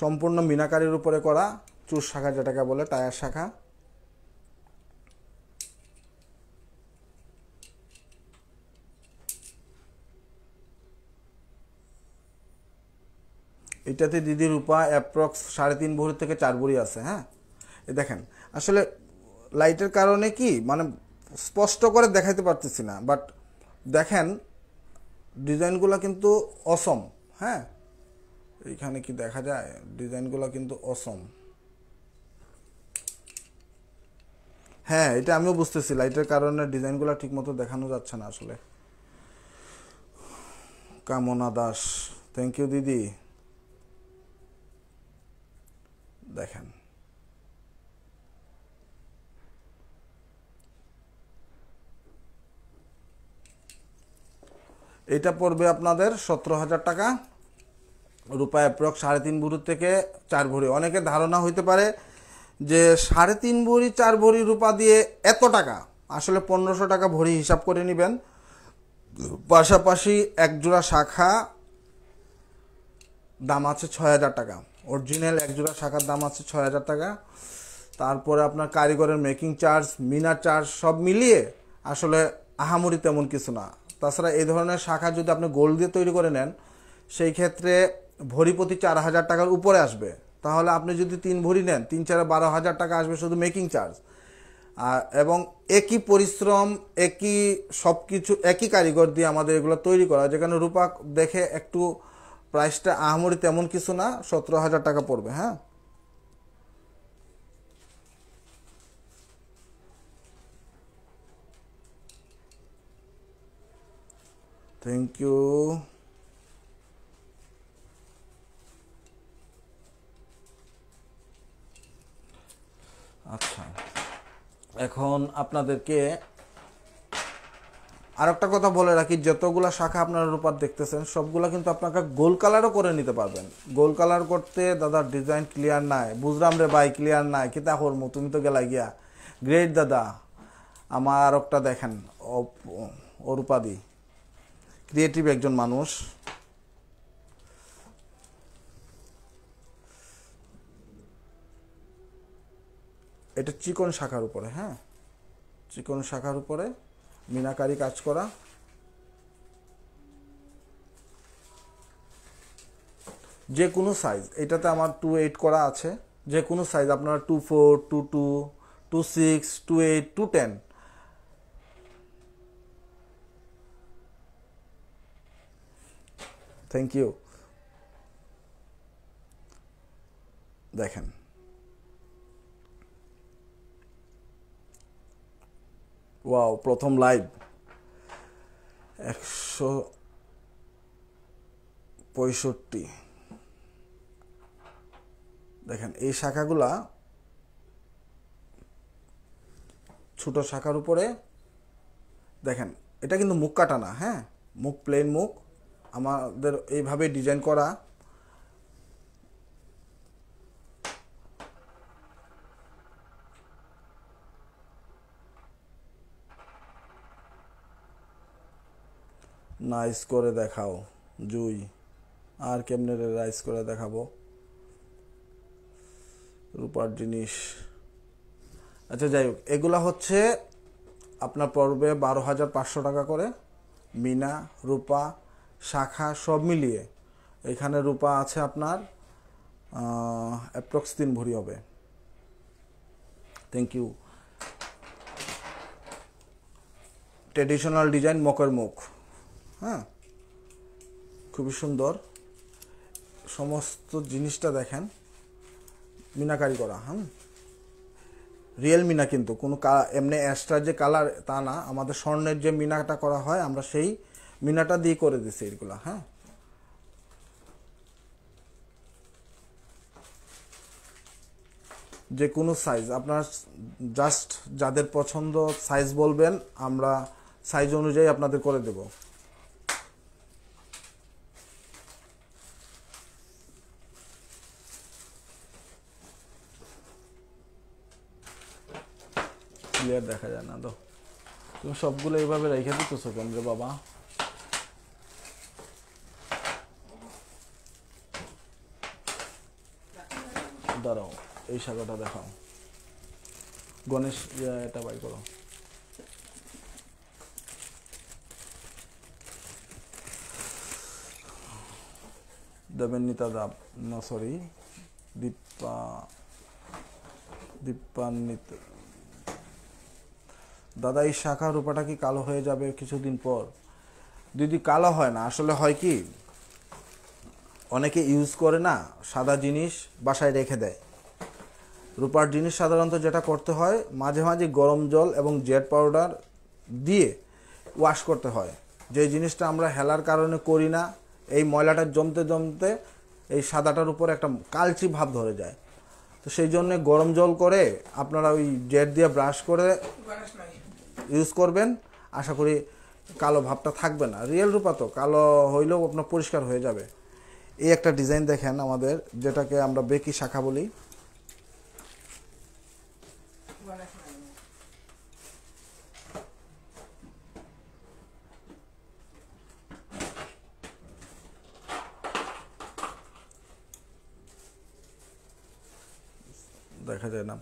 সম্পূর্ণ মিনাকারির উপরে করা চুর শাখা, যেটাকে বলে টায়ার শাখা। এটাতে দিদি রূপা অ্যাপ্রক্স 3.5 ভরি থেকে 4 ভরি আছে। হ্যাঁ, এই দেখেন, আসলে লাইটের কারণে কি মানে স্পষ্ট করে দেখাইতে পারতেছি না, বাট দেখেন ডিজাইনগুলো কিন্তু অসম। হ্যাঁ, এইখানে কি দেখা যায়, ডিজাইনগুলো কিন্তু অসম। হ্যাঁ, এটা আমিও বুঝতেছি, লাইটের কারণে ডিজাইনগুলো ঠিক মতো দেখানো যাচ্ছে না আসলে। কামনা দাস, থ্যাংক ইউ দিদি। দেখেন এটা পড়বে আপনাদের 17,000 টাকা। রূপা অ্যাপ্রক্স 3.5 ভরি থেকে 4 ভরি। অনেকে ধারণা হইতে পারে যে 3.5 ভরি 4 ভরি রূপা দিয়ে এত টাকা, আসলে 1500 টাকা ভরি হিসাব করে নেবেন। পাশাপাশি এক জোড়া শাখা দাম আছে 6,000 টাকা। অরিজিনাল এক জোড়া শাখার দাম আছে 6,000 টাকা। তারপরে আপনার কারিগরের মেকিং চার্জ, মিনার চার্জ সব মিলিয়ে আসলে আহামরি তেমন কিছু না। তাছাড়া এই ধরনের শাখা যদি আপনি গোল্ড দিয়ে তৈরি করে নেন, সেই ক্ষেত্রে ভরি প্রতি 4,000 টাকার উপরে আসবে। তাহলে আপনি যদি 3 ভরি নেন, 3-4 12,000 টাকা আসবে শুধু মেকিং চার্জ। এবং একই পরিশ্রম, একই সব কিছু, একই কারিগর দিয়ে আমাদের এগুলো তৈরি করা, যেখানে রূপা দেখে একটু প্রাইসটা আহামরি তেমন কিছু না, 17,000 টাকা পড়বে। হ্যাঁ, থ্যাংক ইউ। আচ্ছা, এখন আপনাদেরকে আর একটা কথা বলে রাখি, যতগুলা শাখা আপনারা রূপার দেখতেছেন সবগুলা কিন্তু আপনাকে গোল কালারও করে নিতে পারবেন। গোল কালার করতে দাদা ডিজাইন ক্লিয়ার নাই, বুঝলাম রে ভাই, ক্লিয়ার নাই, কিতা করবো, তুমি তো গেলা গিয়া। গ্রেট দাদা, আমার আর একটা দেখেন, অরূপাদি ক্রিয়েটিভ একজন মানুষ। এটা চিকন শাখার উপরে, হ্যাঁ, চিকন শাখার উপরে মিনাকারি কাজ করা। যে কোনো সাইজ, এটাতে আমার 2.8 করা আছে। যে কোনো সাইজ আপনারা 2.4, 2.2, 2.6, 2.8, 2.10। Thank you. দেখেন ওয়াও, প্রথম লাইভ 165। দেখেন এই শাখাগুলা ছোট শাখার উপরে দেখেন, এটা কিন্তু মুখ কাটা না। হ্যাঁ, মুখ প্লেন মুখ, আমাদের এইভাবে ডিজাইন করা। নাইস করে দেখাও জুই, আর কেমনে রাইস করে দেখাবো রূপার জিনিস। আচ্ছা যাই হোক, এগুলা হচ্ছে আপনার পড়বে 12,500 টাকা করে। মিনা, রূপা, শাখা সব মিলিয়ে এখানে রূপা আছে আপনার অ্যাপ্রক্স 3 ভরি হবে। Thank you. ট্রেডিশনাল ডিজাইন মকের মুখ, হ্যাঁ, খুবই সুন্দর। সমস্ত জিনিসটা দেখেন মিনাকারি করা। হ্যাঁ, রিয়েল মিনা, কিন্তু কোনো এমনি এক্সট্রা যে কালার তা না, আমাদের স্বর্ণের যে মিনাটা করা হয় আমরা সেই মিনাটা দিয়ে করে দিছি এগুলা। হ্যাঁ, যে কোনো সাইজ আপনার জাস্ট যাদের পছন্দ সাইজ বলবেন, আমরা সাইজ অনুযায়ী আপনাদের করে দেব। ক্লিয়ার দেখা যায় না তো, তুমি সবগুলো এইভাবে রেখে দিতেছো কেন রে বাবা? দাঁড়াও, এই শাখাটা দেখাও। গণেশ এটা বাই করো। দেবেন্নিতা দাব, না সরি, দীপান্বিত। দাদা এই শাখা রূপাটা কি কালো হয়ে যাবে কিছুদিন পর? দিদি কালো হয় না, আসলে হয় কি, অনেকে ইউজ করে না, সাদা জিনিস বাসায় রেখে দেয়। রূপার জিনিস সাধারণত যেটা করতে হয়, মাঝে মাঝে গরম জল এবং জেড পাউডার দিয়ে ওয়াশ করতে হয়। যে জিনিসটা আমরা হেলার কারণে করি না, এই ময়লাটা জমতে জমতে এই সাদাটার উপর একটা কালচি ভাব ধরে যায়। তো সেই জন্যে গরম জল করে আপনারা ওই জেড দিয়ে ব্রাশ করে ইউজ করবেন, আশা করি কালো ভাবটা থাকবে না। রিয়েল রূপা তো কালো হইলেও আপনার পরিষ্কার হয়ে যাবে। এই একটা ডিজাইন দেখেন আমাদের, যেটাকে আমরা বেকি শাখা বলি। দেখা যায় না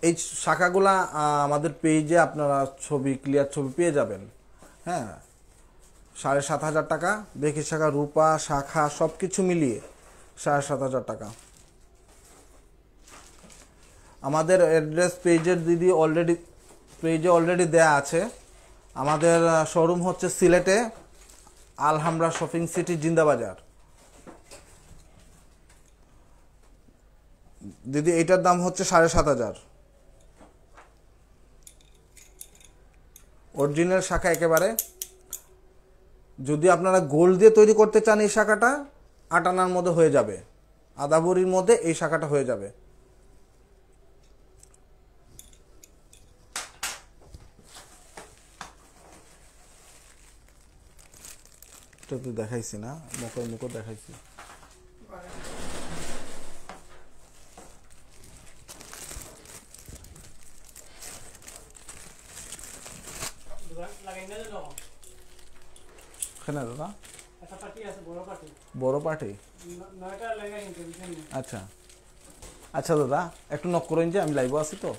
এই শাখাগুলা। আমাদের পেজে আপনারা ছবি, ক্লিয়ার ছবি পেয়ে যাবেন। হ্যাঁ, 7,500 টাকা বেকি শাখা, রূপা শাখা সব কিছু মিলিয়ে 7,500 টাকা। আমাদের অ্যাড্রেস পেজের দিদি অলরেডি দেয়া আছে। আমাদের শোরুম হচ্ছে সিলেটে আলহামরা শপিং সিটি, জিন্দাবাজার। দিদি এইটার দাম হচ্ছে 7,500। অরিজিনাল শাখা একেবারে। যদি আপনারা গোল্ড দিয়ে তৈরি করতে চান এই শাখাটা 8 আনার মধ্যে হয়ে যাবে, আধা ভরির মধ্যে এই শাখাটা হয়ে যাবে। এটা তো দেখাইছি না, মুখো দেখাইছি। দাদা বড় পার্টি, আচ্ছা আচ্ছা দাদা একটু নক করেন যে আমি লাইভে আছি তো।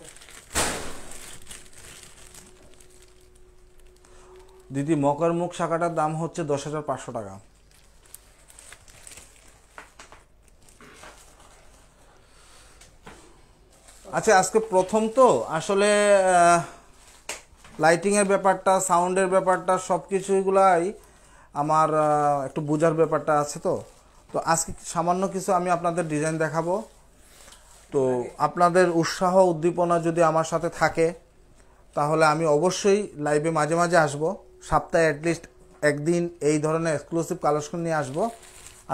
দিদি মকর মুখ শাখাটার দাম হচ্ছে 10,500 টাকা। আচ্ছা, আজকে প্রথম তো আসলে লাইটিংয়ের ব্যাপারটা, সাউন্ডের ব্যাপারটা, সব কিছুগুলাই আমার একটু বোঝার ব্যাপারটা আছে। তো আজকে সামান্য কিছু আমি আপনাদের ডিজাইন দেখাবো। তো আপনাদের উৎসাহ উদ্দীপনা যদি আমার সাথে থাকে তাহলে আমি অবশ্যই লাইভে মাঝে মাঝে আসব। সপ্তাহে অ্যাটলিস্ট একদিন এই ধরনের এক্সক্লুসিভ কালেকশন নিয়ে আসব।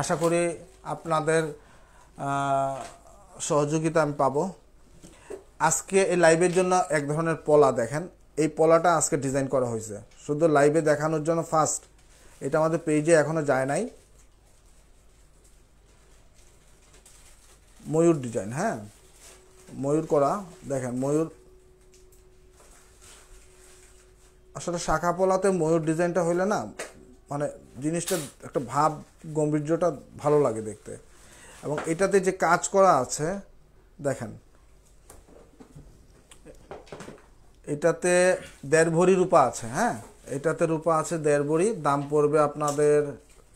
আশা করি আপনাদের সহযোগিতা আমি পাবো। আজকে এই লাইভের জন্য এক ধরনের পলা দেখেন, এই পলাটা আজকে ডিজাইন করা হয়েছে শুধু লাইভে দেখানোর জন্য। ফার্স্ট এটা আমাদের পেজে এখনো যায় নাই। ময়ূর ডিজাইন, হ্যাঁ ময়ূর করা দেখেন। ময়ূর আসলে শাখা পলাতে ময়ূর ডিজাইনটা হইলে না, মানে জিনিসটা একটা ভাব গাম্ভীর্যটা ভালো লাগে দেখতে। এবং এটাতে যে কাজ করা আছে দেখেন, এটাতে 1.5 ভরি রূপা আছে। হ্যাঁ, এটাতে রূপা আছে 1.5 ভরি। দাম পড়বে আপনাদের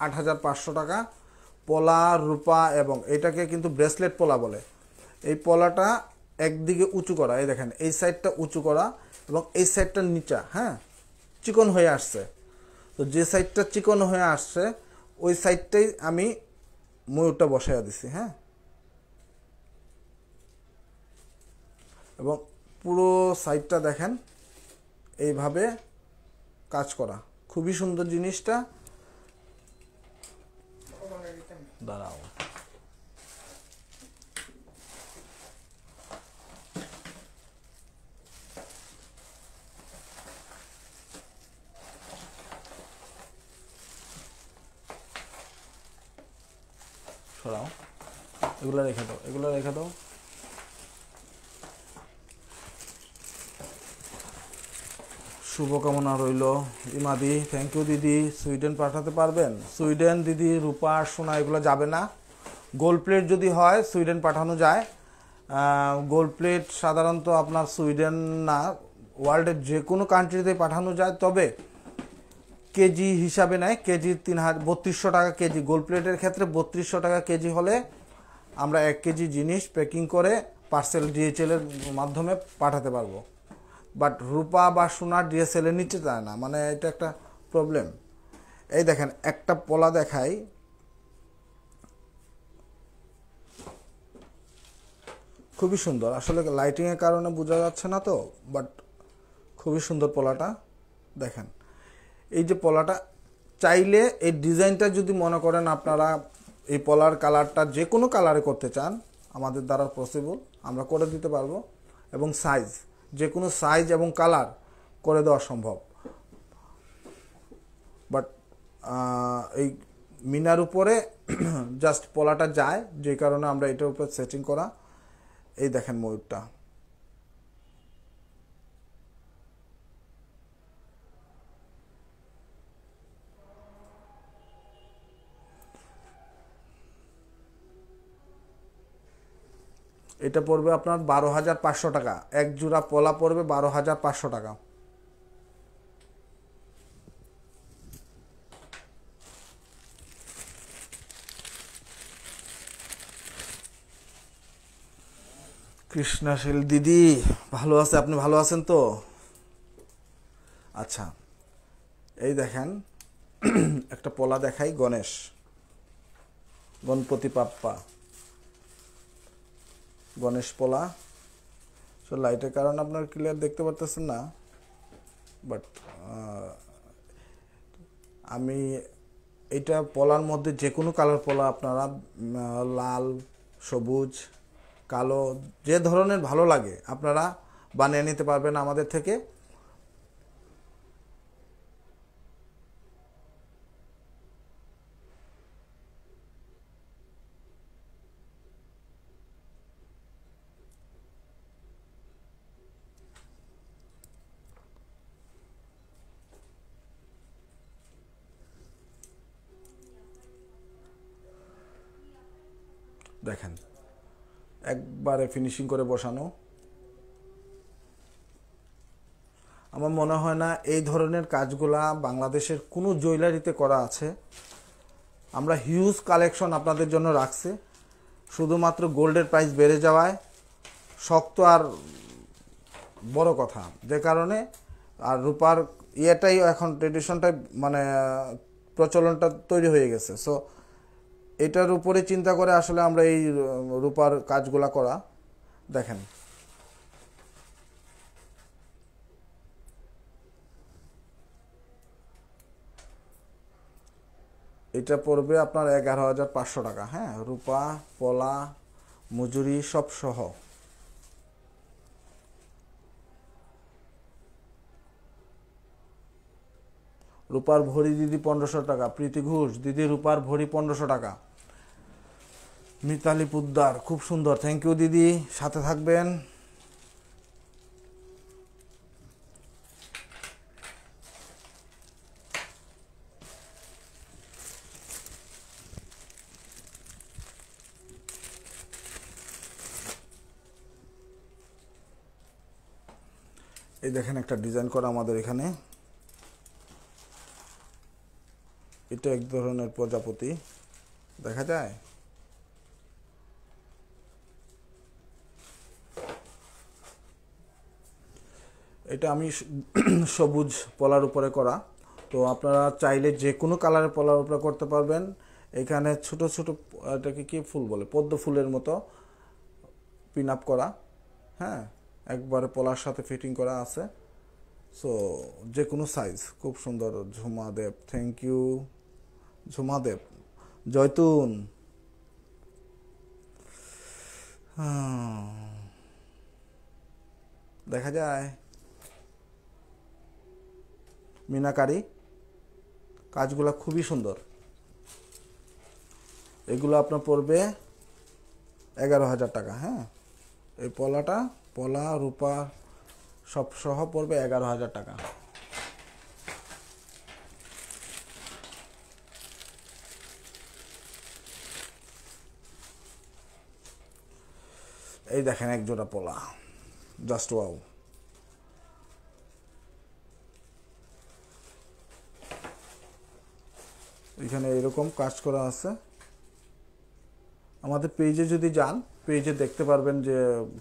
8,500 টাকা। পলা, রূপা, এবং এটাকে কিন্তু ব্রেসলেট পলা বলে। এই পলাটা একদিকে উঁচু করা, এই দেখেন এই সাইডটা উঁচু করা এবং এই সাইডটা নিচা, হ্যাঁ চিকন হয়ে আসছে। তো যে সাইডটা চিকন হয়ে আসছে ওই সাইডটাই আমি ময়ূরটা বসাইয়া দিছি। হ্যাঁ, এবং পুরো সাইডটা দেখেন এইভাবে কাজ করা, খুবই সুন্দর জিনিসটা। দাঁড়াও, সরাও, এগুলো রেখে দাও, এগুলো রেখে দাও। শুভকামনা রইল। ইমাদি, থ্যাংক ইউ দিদি। সুইডেন পাঠাতে পারবেন? সুইডেন দিদি রূপা সোনা এগুলো যাবে না। গোল্ড প্লেট যদি হয় সুইডেন পাঠানো যায়, গোল্ড প্লেট সাধারণত আপনার সুইডেন না, ওয়ার্ল্ডের যে কোনো কান্ট্রিতে পাঠানো যায়, তবে কেজি হিসাবে নেয়। কেজি 3200 টাকা কেজি। গোল্ড প্লেটের ক্ষেত্রে 3200 টাকা কেজি হলে আমরা 1 কেজি জিনিস প্যাকিং করে পার্সেল ডিএচএল এর মাধ্যমে পাঠাতে পারবো। বাট রূপা বা সোনার ডিএসএল এর নিচে যায় না, মানে এটা একটা প্রবলেম। এই দেখেন একটা পলা দেখাই, খুবই সুন্দর। আসলে লাইটিংয়ের কারণে বোঝা যাচ্ছে না তো, বাট খুবই সুন্দর পলাটা। দেখেন এই যে পলাটা, চাইলে এই ডিজাইনটা যদি মনে করেন আপনারা এই পলার কালারটা যে কোনো কালারে করতে চান, আমাদের দ্বারা পসিবল, আমরা করে দিতে পারবো। এবং সাইজ, যে কোনো সাইজ এবং কালার করে দেওয়া সম্ভব। বাট এই মিনার উপরে জাস্ট পলাটা যায়, যে কারণে আমরা এটার উপর সেটিং করা। এই দেখেন ময়ূরটা, এটা পড়বে আপনার 12,500 টাকা। এক জোড়া পলা পড়বে 12,500 টাকা। কৃষ্ণাশীল দিদি ভালো আছে, আপনি ভালো আছেন তো? আচ্ছা, এই দেখেন একটা পলা দেখাই, গণপতি বাপ্পা গণেশ পলা। সো লাইটের কারণে আপনার ক্লিয়ার দেখতে পারতেছেন না, বাট আমি এটা পলার মধ্যে যে কোনো কালার পলা আপনারা লাল, সবুজ, কালো, যে ধরনের ভালো লাগে আপনারা বানিয়ে নিতে পারবেন আমাদের থেকে। দেখেন একবারে ফিনিশিং করে বসানো। আমার মনে হয় না এই ধরনের কাজগুলা বাংলাদেশের কোনো জুয়েলারিতে করা আছে। আমরা হিউজ কালেকশন আপনাদের জন্য রাখছি, শুধুমাত্র গোল্ডের প্রাইস বেড়ে যাওয়ায় শক্ত আর বড় কথা, যে কারণে। আর রূপার ইয়েটাই এখন ট্রেডিশনটাই, মানে প্রচলনটা তৈরি হয়ে গেছে। সো এটার উপরে চিন্তা করে আসলে আমরা এই রূপার কাজগুলা করা। দেখেন এটা পড়বে আপনার 11,500 টাকা। হ্যাঁ, রূপা, পলা, মজুরি সব সহ। রূপার ভরি দিদি 1500 টাকা। প্রীতি ঘোষ দিদি রূপার ভরি 1500 টাকা। মিতালি পুদ্দার খুব সুন্দর, থ্যাংক ইউ দিদি, সাথে থাকবেন। এই দেখেন একটা ডিজাইন করা আমাদের এখানে, এটা এক ধরনের প্রজাপতি দেখা যায়। এটা আমি সবুজ পলার উপরে করা। তো আপনারা চাইলে যে কোনো কালারের পলার উপরে করতে পারবেন। এখানে ছোট ছোট, এটাকে কি ফুল বলে, পদ্ম ফুলের মতো পিন আপ করা। হ্যাঁ, একবারে পলার সাথে ফিটিং করা আছে। সো যে কোনো সাইজ, খুব সুন্দর। ঝুমাদেব, থ্যাংক ইউ ঝুমাদেব। জয়তুন, দেখা যায়। মিনাকারি কাজগুলো খুবই সুন্দর। এগুলো আপনার পড়বে 11,000 টাকা। হ্যাঁ, এই পলাটা, পলা রূপা সব সহ পড়বে 11,000 টাকা। এই দেখেন এক জোড়া পোলা, জাস্ট ওয়াও। এখানে এরকম কাজ করা আছে। আমাদের পেজে যদি যান, পেজে দেখতে পারবেন যে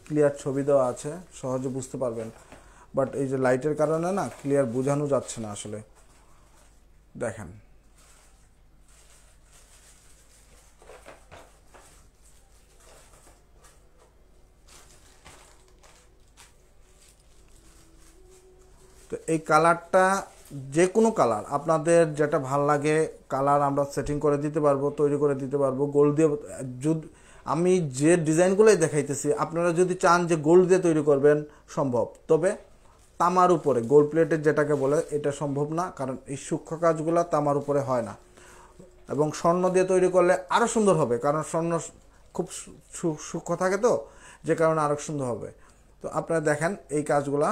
ক্লিয়ার ছবি দেওয়া আছে, সহজে বুঝতে পারবেন। বাট এই যে লাইটের কারণে না ক্লিয়ার বোঝানো যাচ্ছে না আসলে। দেখেন তো এই কালারটা, যে কোনো কালার আপনাদের যেটা ভাল লাগে কালার আমরা সেটিং করে দিতে পারবো, তৈরি করে দিতে পারবো। গোল্ড দিয়ে যদি আমি যে ডিজাইনগুলোই দেখাইতেছি, আপনারা যদি চান যে গোল্ড দিয়ে তৈরি করবেন সম্ভব, তবে তামার উপরে গোল্ড প্লেটের যেটাকে বলে এটা সম্ভব না, কারণ এই সূক্ষ্ম কাজগুলো তামার উপরে হয় না। এবং স্বর্ণ দিয়ে তৈরি করলে আরও সুন্দর হবে, কারণ স্বর্ণ খুব সূক্ষ্ম থাকে, তো যে কারণে আরও সুন্দর হবে। তো আপনারা দেখেন এই কাজগুলা,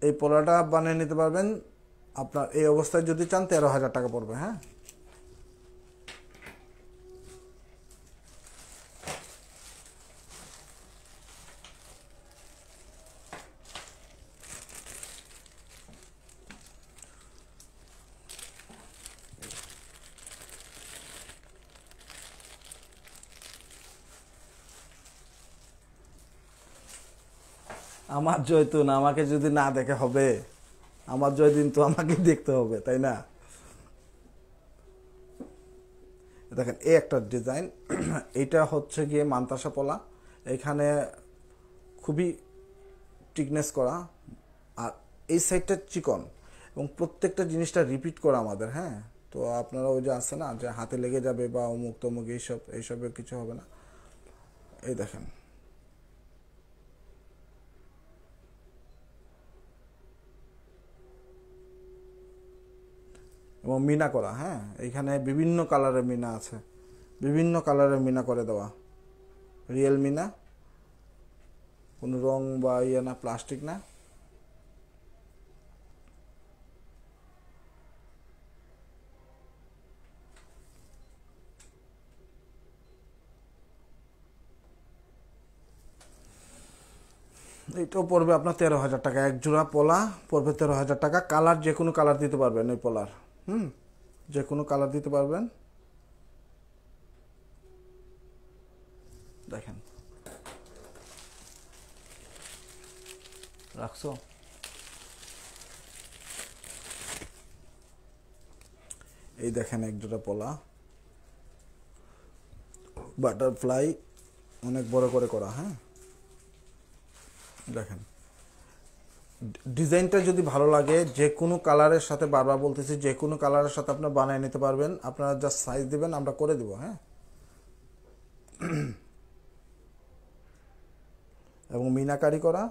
এই পোলাটা বানিয়ে নিতে পারবেন আপনার এই অবস্থায় যদি চান 13,000 টাকা পড়বে। হ্যাঁ, আমার জয়তুন আমাকে যদি না দেখে হবে? আমার জয়দিন তো আমাকে দেখতে হবে, তাই না? দেখেন এই একটা ডিজাইন, এইটা হচ্ছে গিয়ে মান্তাসা পলা। এখানে খুবই টিকনেস করা, আর এই সাইডটা চিকন, এবং প্রত্যেকটা জিনিসটা রিপিট করা আমাদের। হ্যাঁ, তো আপনারা ওই যে আছে না যে হাতে লেগে যাবে বা অমুক তমুক, এইসবের কিছু হবে না। এই দেখেন এবং মিনা করা। হ্যাঁ, এইখানে বিভিন্ন কালারের মিনা আছে, বিভিন্ন কালারের মিনা করে দেওয়া, রিয়েল মিনা, কোনো রং বা ইয়ে না, প্লাস্টিক না। এইটাও পড়বে আপনার 13,000 টাকা। এক জোড়া পলা পড়বে 13,000 টাকা। কালার যে কোনো কালার দিতে পারবেন এই পলার। যে কোনো কালার দিতে পারবেন। দেখেন রাখছো, এই দেখেন এক জোড়া পলা, বাটারফ্লাই অনেক বড় করে করা। হ্যাঁ, দেখেন ডিজাইনটা যদি ভালো লাগে, যে কোনো কালারের সাথে, বারবার বলতেছি, যে কোনো কালারের সাথে আপনার বানিয়ে নিতে পারবেন। আপনারা জাস্ট সাইজ দিবেন, আমরা করে দেবো। হ্যাঁ, এবং মিনাকারি করা,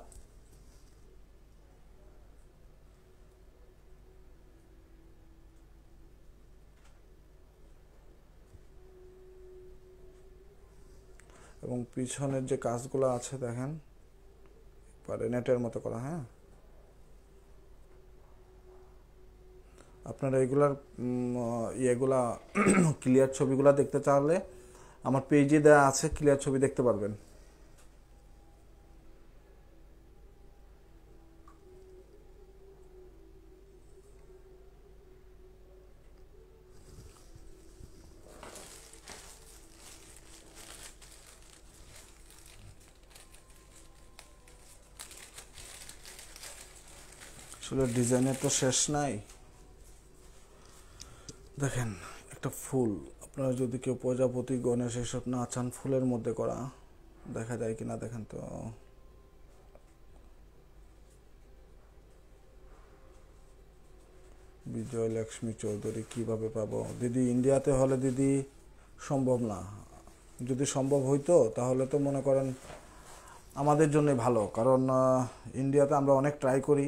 এবং পিছনের যে কাজগুলো আছে দেখেন, পারে নেটের মতো করা। হ্যাঁ, আপনারা এগুলার ইয়েগুলা ক্লিয়ার ছবিগুলা দেখতে চাইলে আমার পেজে দেওয়া আছে, ক্লিয়ার ছবি দেখতে পারবেন। আসলে ডিজাইনের তো শেষ নাই। দেখেন একটা ফুল, আপনারা যদি কেউ প্রজাপতি, গণেশ এসব না চান, ফুলের মধ্যে করা দেখা যায় কিনা দেখেন তো। বিজয় লক্ষ্মী চৌধুরী কিভাবে পাবো দিদি? ইন্ডিয়াতে হলে দিদি সম্ভব না। যদি সম্ভব হইতো তাহলে তো মনে করেন আমাদের জন্য ভালো, কারণ ইন্ডিয়াতে আমরা অনেক ট্রাই করি,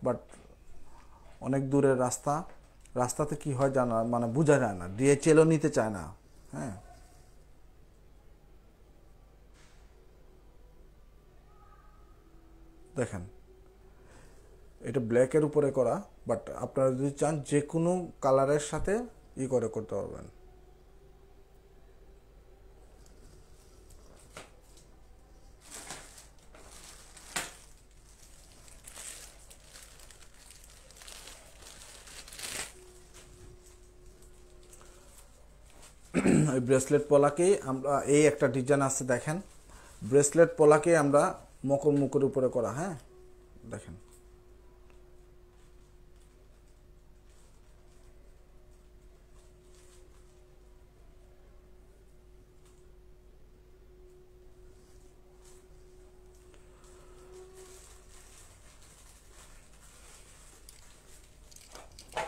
বাট অনেক দূরের রাস্তা, রাস্তাতে কি হয় জানা মানে বোঝা যায় না, ডিএচএলও নিতে চায় না। হ্যাঁ, দেখেন এটা ব্ল্যাকের উপরে করা, বাট আপনারা যদি চান যে কোনো কালারের সাথে করে করতে পারবেন। ওই ব্রেসলেট পলাকেই আমরা এই একটা ডিজাইন আছে দেখেন, ব্রেসলেট পলাকে আমরা মকর মুখের উপরে করা। হ্যাঁ দেখেন,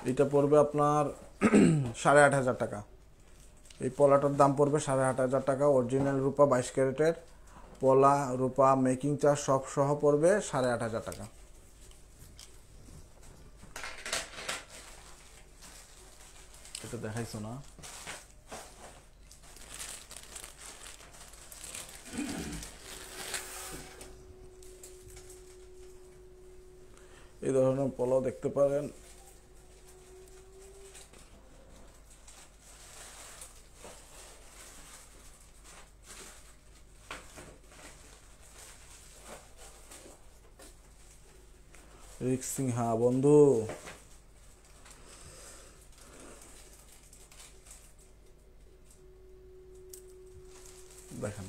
এটা পড়বে আপনার 8,500 টাকা। এই পলাটার দাম পড়বে 8,500 টাকা। অরিজিনাল রূপা 22 ক্যারেটের পলা, রূপা, মেকিং চার্জ সব সহ পড়বে 8,500 টাকা। এটা দেখাইছো না? এই ধরনের পলাও দেখতে পারেন। রিক সিংহা বন্ধু, দেখেন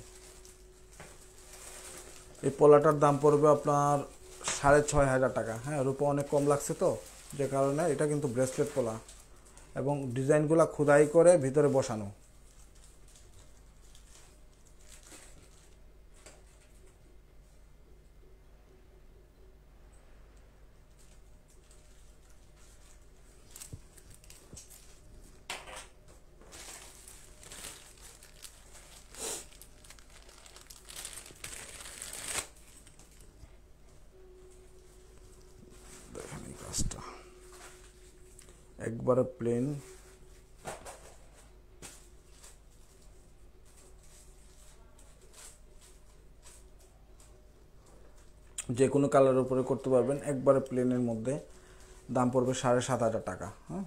এই পলাটার দাম পড়বে আপনার 6,500 টাকা। হ্যাঁ, রূপা অনেক কম লাগছে তো, যে কারণে এটা কিন্তু ব্রেসলেট পলা এবং ডিজাইনগুলো খোদাই করে ভিতরে বসানো। দেখেন এই কাজটা একবারে প্লেন, যে কোনো কালারের উপরে করতে পারবেন, একবারে প্লেনের মধ্যে। দাম পড়বে 7,500 টাকা। হ্যাঁ,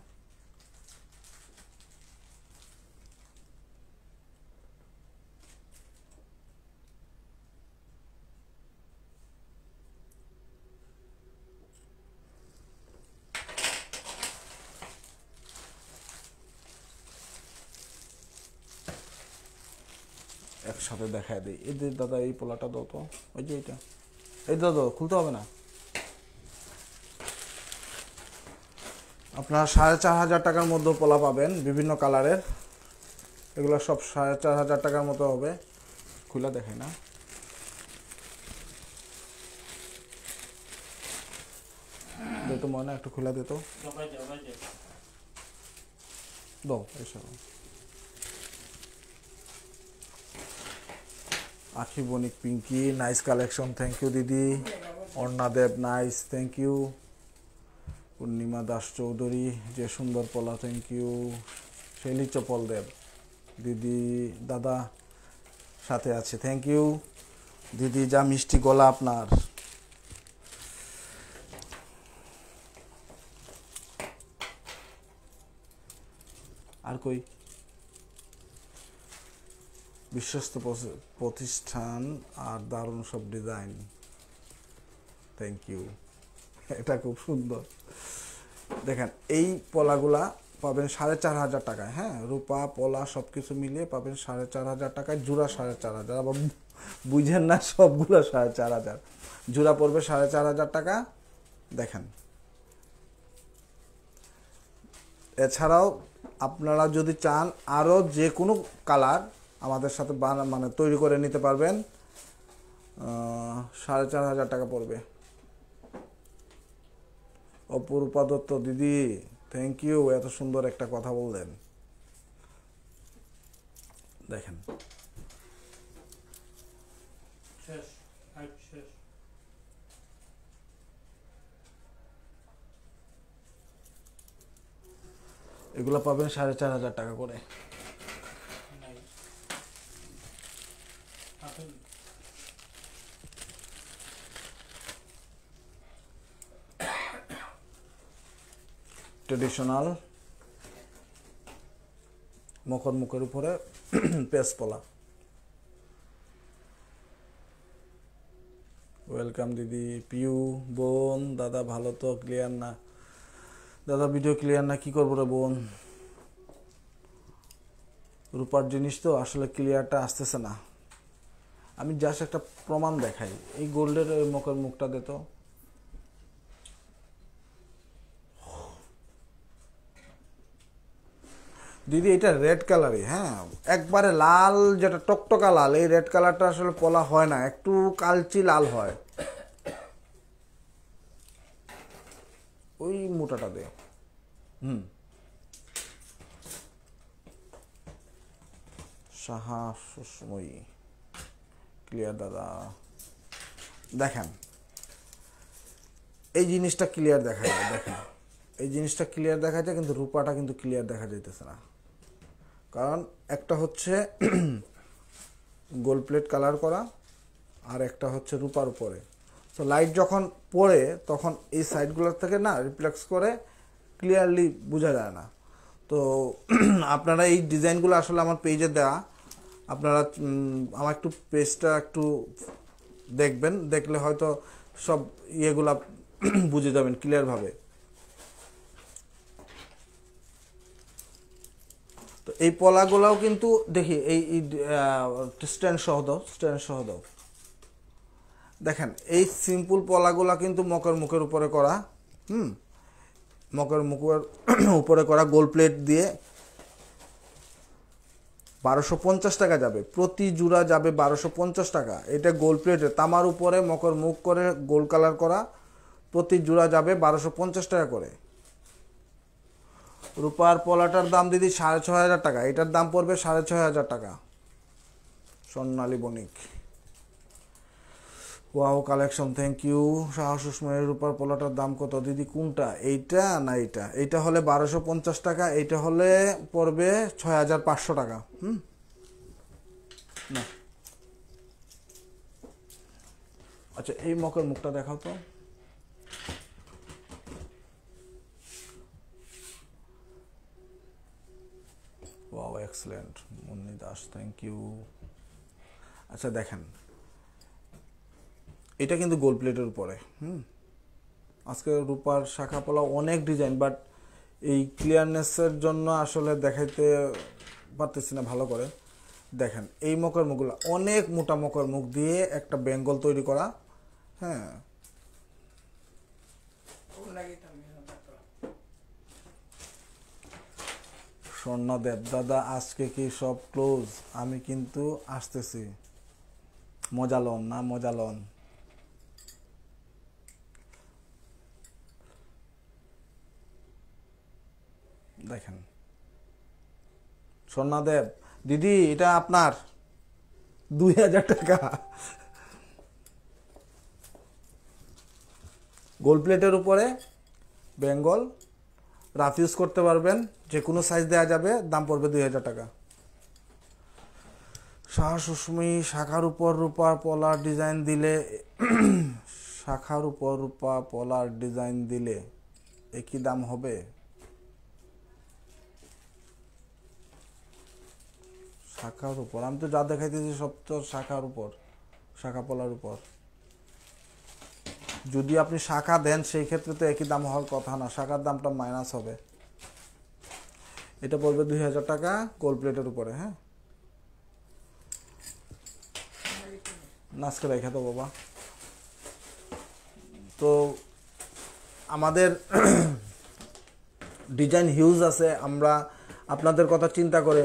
একসাথে দেখায় দিই। এই যে দাদা এই পোলাটা দাও তো, ওই যে এইটা, এই দাদা খুলতে হবে না। আপনার 4,500 টাকার মধ্যে পোলা পাবেন বিভিন্ন কালারের। এগুলো সব 4,500 টাকার মতো হবে। খুলে দেখাই না, দিত মনে একটু খুলে দিত দাও এসব। Akhi Banik Pinki, nice collection, thank you দিদি। Arna Deb, nice, thank you. Purnima Das Chowdhury, যে সুন্দর পলা, থ্যাংক ইউ। শৈলী চপল দেব দিদি, দাদা সাথে আছে, থ্যাংক ইউ দিদি। যা মিষ্টি গলা আপনার। আর কই বিশ্বস্ত প্রতিষ্ঠান আর দারুণ সব ডিজাইন, থ্যাংক ইউ। এটা খুব সুন্দর। দেখেন এই পলাগুলা পাবেন 4,500 টাকায়। হ্যাঁ, রূপা পলা সব কিছু মিলিয়ে পাবেন 4,500 টাকায়। জোড়া 4,500, আবার বুঝেন না সবগুলো 4,500। জোড়া পড়বে 4,500 টাকা। দেখেন, এছাড়াও আপনারা যদি চান আরও যে কোনো কালার আমাদের সাথে মানে তৈরি করে নিতে পারবেন। 4,500 টাকা পড়বে। অপরূপা দত্ত দিদি, থ্যাংক ইউ, এত সুন্দর একটা কথা বললেন। দেখেন এগুলো পাবেন 4,500 টাকা করে। ট্রেডিশনাল মকর মুখের উপরে পেস পলা। ওয়েলকাম দিদি, পিউ বোন। দাদা ভালো তো? ক্লিয়ার না দাদা, ভিডিও ক্লিয়ার না, কি করবো রে বোন? রূপার জিনিস তো আসলে ক্লিয়ারটা আসতেছে না। আমি জাস্ট একটা প্রমাণ দেখাই। এই গোল্ডের মকর মুখটা দে তো। দিদি এটা রেড কালারই, হ্যাঁ একবারে লাল, যেটা টকটকা লাল। এই রেড কালারটা আসলে পলা হয় না, একটু কালচি লাল হয়। ওই মোটাটা দে। সাহা সুস্ময়ী, ক্লিয়ার দাদা। দেখেন এই জিনিসটা ক্লিয়ার দেখা যায়, দেখেন এই জিনিসটা ক্লিয়ার দেখা যায়, কিন্তু রূপাটা কিন্তু ক্লিয়ার দেখা যাইতেছে না। কারণ একটা হচ্ছে গোল্ড প্লেট কালার করা, আর একটা হচ্ছে রূপার উপরে। তো লাইট যখন পড়ে তখন এই সাইডগুলোর থেকে না রিফ্লেক্স করে, ক্লিয়ারলি বোঝা যায় না। তো আপনারা এই ডিজাইনগুলো আসলে আমার পেজে দেওয়া, আপনারা আমার একটু পেজটা একটু দেখবেন, দেখলে হয়তো সব ইয়েগুলা বুঝে যাবেন ক্লিয়ারভাবে। তো এই পলাগুলাও কিন্তু দেখি এই স্ট্যান্ড সহ দাও, স্ট্যান্ড সহ দাও। দেখেন এই সিম্পল পলাগুলা কিন্তু মকর মুখের উপরে করা, মকর মুখের উপরে করা গোল্ড প্লেট দিয়ে 1250 টাকা যাবে, প্রতি জোড়া যাবে 1250 টাকা। এটা গোল্ড প্লেটে তামার উপরে মকর মুখ করে গোল্ড কালার করা, প্রতি জোড়া যাবে 1250 টাকা করে। রূপার পলাটার দাম দিদি 6500 টাকা, এটার দাম পড়বে 6500 টাকা। স্বর্ণালী বণিক, ওয়াও কালেকশন, থ্যাংক ইউ। সাহস উসমানের রূপার পলাটার দাম কত দিদি? কোনটা, এইটা না এইটা? এইটা হলে 1250 টাকা, এইটা হলে পড়বে 6500 টাকা। না আচ্ছা, এই মকর মুখটা দেখাও তো। Wow excellent, Munni Das, thank you. আচ্ছা দেখেন এটা কিন্তু গোল্ড প্লেটের উপরে। আজকে রূপার শাখা পোলা অনেক ডিজাইন, বাট এই ক্লিয়ারনেসের জন্য আসলে দেখাইতে পারতেছি না ভালো করে। দেখেন এই মকর মুখগুলো অনেক মোটা মকর মুখ দিয়ে একটা বেঙ্গল তৈরি করা। হ্যাঁ স্বর্ণদেব দাদা, আজকে কি সব ক্লোজ? আমি কিন্তু আসতেছি, মজা লন না, মজা লন। দেখেন স্বর্ণদেব দিদি, এটা আপনার 2000 টাকা। গোল্ড প্লেটের উপরে বেঙ্গল, রাফ ইউজ করতে পারবেন, যে কোনো সাইজ দেওয়া যাবে, দাম পড়বে 2000 টাকা। শাহ সুস্মি, শাখার উপর রূপা পলার ডিজাইন দিলে, শাখার উপর রূপা পলার ডিজাইন দিলে একই দাম হবে? শাখার উপর আমি তো যা দেখাইতেছি সব তো শাখার উপর, শাখা পলার উপর। যদি আপনি শাখা দেন সেই ক্ষেত্রে তো একই দাম হওয়ার কথা না, শাখার দামটা মাইনাস হবে। এটা পড়বে 2000 টাকা গোল্ড প্লেটের উপরে। হ্যাঁ নাচকে রেখে তো বাবা। তো আমাদের ডিজাইন হিউজ আছে। আমরা আপনাদের কথা চিন্তা করে,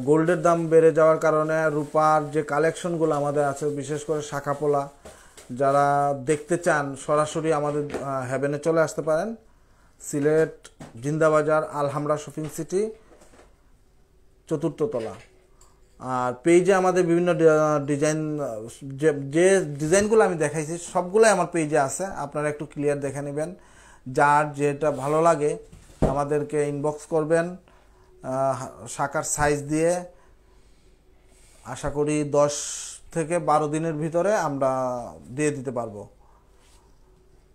গোল্ডের দাম বেড়ে যাওয়ার কারণে রূপার যে কালেকশনগুলো আমাদের আছে, বিশেষ করে শাখা পোলা, যারা দেখতে চান সরাসরি আমাদের হেভেনে চলে আসতে পারেন। Sylhet Zindabazar আলহামরা shopping city 4th তলা। আর পেজে আমাদের বিভিন্ন ডিজাইন, যে ডিজাইনগুলো আমি দেখাইছি সবগুলোই আমার পেজে আছে, আপনারা একটু ক্লিয়ার দেখে নেবেন। যার যেটা ভালো লাগে আমাদেরকে ইনবক্স করবেন শাখার সাইজ দিয়ে। আশা করি 10 থেকে 12 দিনের ভিতরে আমরা দিয়ে দিতে পারবো।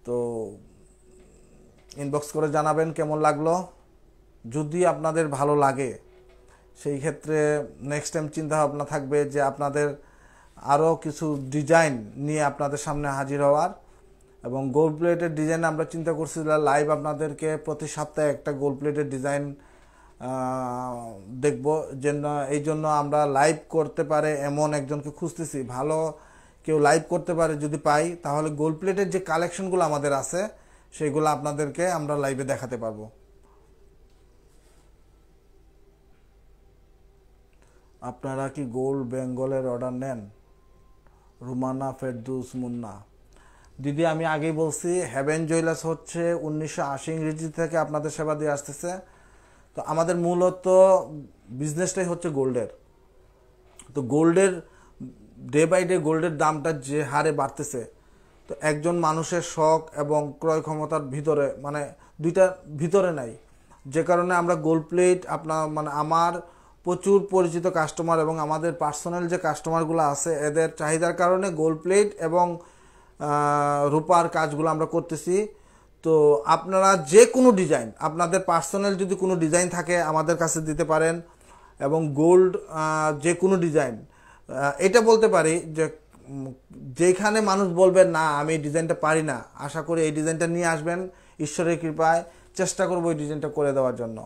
তো ইনবক্স করে জানাবেন কেমন লাগলো। যদি আপনাদের ভালো লাগে সেই ক্ষেত্রে নেক্সট টাইম চিন্তা ভাবনা থাকবে যে আপনাদের আরও কিছু ডিজাইন নিয়ে আপনাদের সামনে হাজির হওয়ার। এবং গোল্ড প্লেটের ডিজাইন আমরা চিন্তা করছি লাইভ আপনাদেরকে প্রতি সপ্তাহে একটা গোল্ড প্লেটের ডিজাইন দেখব। এই জন্য আমরা লাইভ করতে পারে এমন একজনকে খুঁজতেছি। ভালো কেউ লাইভ করতে পারে যদি পাই, তাহলে গোল্ড প্লেটের যে কালেকশনগুলো আমাদের আছে সেগুলো আপনাদেরকে আমরা লাইভে দেখাতে পারবো। আপনারা কি গোল্ড বেঙ্গলের অর্ডার নেন? রুমানা ফেরদৌস মুন্না। দিদি আমি আগেই বলছি, হেভেন জুয়েলার্স হচ্ছে 1980 ইংরেজি থেকে আপনাদের সেবা দিয়ে আসতেছে। তো আমাদের মূলত বিজনেসটাই হচ্ছে গোল্ডের। তো গোল্ডের ডে বাই ডে গোল্ডের দামটা যে হারে বাড়তেছে, তো একজন মানুষের শখ এবং ক্রয় ক্ষমতার ভিতরে মানে দুইটার ভিতরে নাই, যে কারণে আমরা গোল্ড প্লেট আমার প্রচুর পরিচিত কাস্টমার এবং আমাদের পার্সোনাল যে কাস্টমারগুলো আছে এদের চাহিদার কারণে গোল্ড প্লেট এবং রূপার কাজগুলো আমরা করতেছি। তো আপনারা যে কোনো ডিজাইন, আপনাদের পার্সোনাল যদি কোনো ডিজাইন থাকে আমাদের কাছে দিতে পারেন। এবং গোল্ড যে কোনো ডিজাইন, এটা বলতে পারি যে যেখানে মানুষ বলবে না আমি এই ডিজাইনটা পারি না, আশা করি এই ডিজাইনটা নিয়ে আসবেন, ঈশ্বরের কৃপায় চেষ্টা করবো এই ডিজাইনটা করে দেওয়ার জন্য।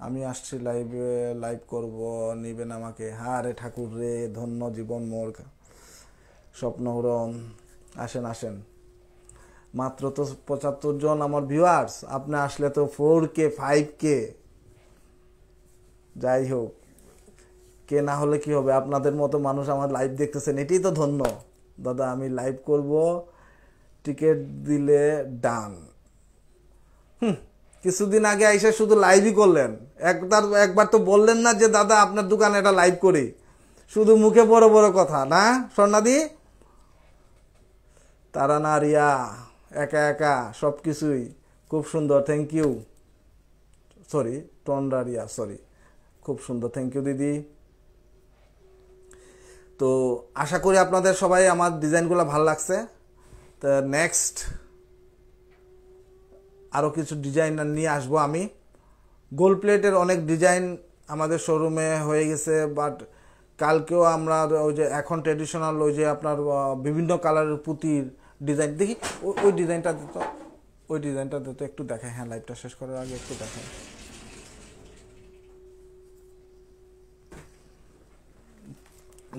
আমি আসছি লাইভ করব, নিবেন আমাকে? হ্যাঁ রে ঠাকুর রে, ধন্য জীবন মোর স্বপ্নহরণ। আসেন আসেন, মাত্র তো 75 জন আমার ভিউয়ার্স, আপনি আসলে তো 4K 5K। যাই হোক, কে না হলে কি হবে, আপনাদের মতো মানুষ আমার লাইভ দেখতেছেন, এটাই তো ধন্য। দাদা আমি লাইভ করব, টিকিট দিলে ডান। কিছুদিন আগে আইসা শুধু লাইভই করলেন, একবার তো বললেন না যে দাদা আপনার দোকানে এটা লাইভ করি। শুধু মুখে বড় বড় কথা না স্বর্ণাদি? তারা না রিয়া একা একা সব কিছুই খুব সুন্দর, থ্যাংক ইউ। সরি টন্ডা রিয়া, সরি, খুব সুন্দর, থ্যাংক ইউ দিদি। তো আশা করি আপনাদের সবাই আমার ডিজাইনগুলো ভালো লাগছে। তো নেক্সট আরও কিছু ডিজাইন নিয়ে আসবো আমি। গোল্ড প্লেটের অনেক ডিজাইন আমাদের শোরুমে হয়ে গেছে, বাট কালকেও আমরা ওই যে এখন ট্রেডিশনাল ওই যে আপনার বিভিন্ন কালারের পুঁতির ডিজাইন দেখি, ওই ডিজাইনটা দিত, ওই ডিজাইনটা দিত একটু দেখাই। হ্যাঁ লাইভটা শেষ করার আগে একটু দেখাই।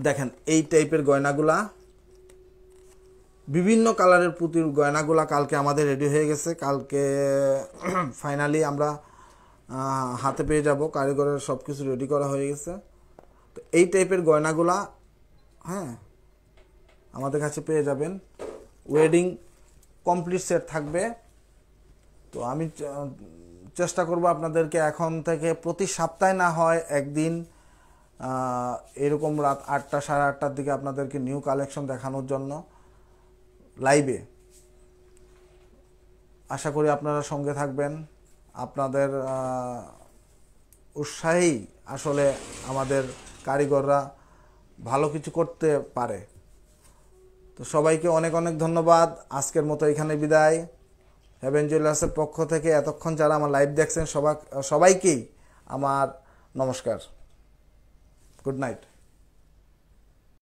দেখেন এই টাইপের গয়নাগুলা, বিভিন্ন কালারের পুঁতির গয়নাগুলা কালকে আমাদের রেডি হয়ে গেছে। কালকে ফাইনালি আমরা হাতে পেয়ে যাব, কারিগরের সব কিছু রেডি করা হয়ে গেছে। তো এই টাইপের গয়নাগুলা হ্যাঁ আমাদের কাছে পেয়ে যাবেন। ওয়েডিং কমপ্লিট সেট থাকবে। তো আমি চেষ্টা করব আপনাদেরকে এখন থেকে প্রতি সপ্তাহে না হয় একদিন এরকম রাত 8টা 8:30টার দিকে আপনাদেরকে নিউ কালেকশন দেখানোর জন্য লাইভে। আশা করি আপনারা সঙ্গে থাকবেন। আপনাদের উৎসাহেই আসলে আমাদের কারিগররা ভালো কিছু করতে পারে। তো সবাইকে অনেক অনেক ধন্যবাদ। আজকের মতো এখানে বিদায়। হেভেন জুয়েলার্সের পক্ষ থেকে এতক্ষণ যারা আমার লাইভ দেখছেন সবাইকেই আমার নমস্কার। Good night.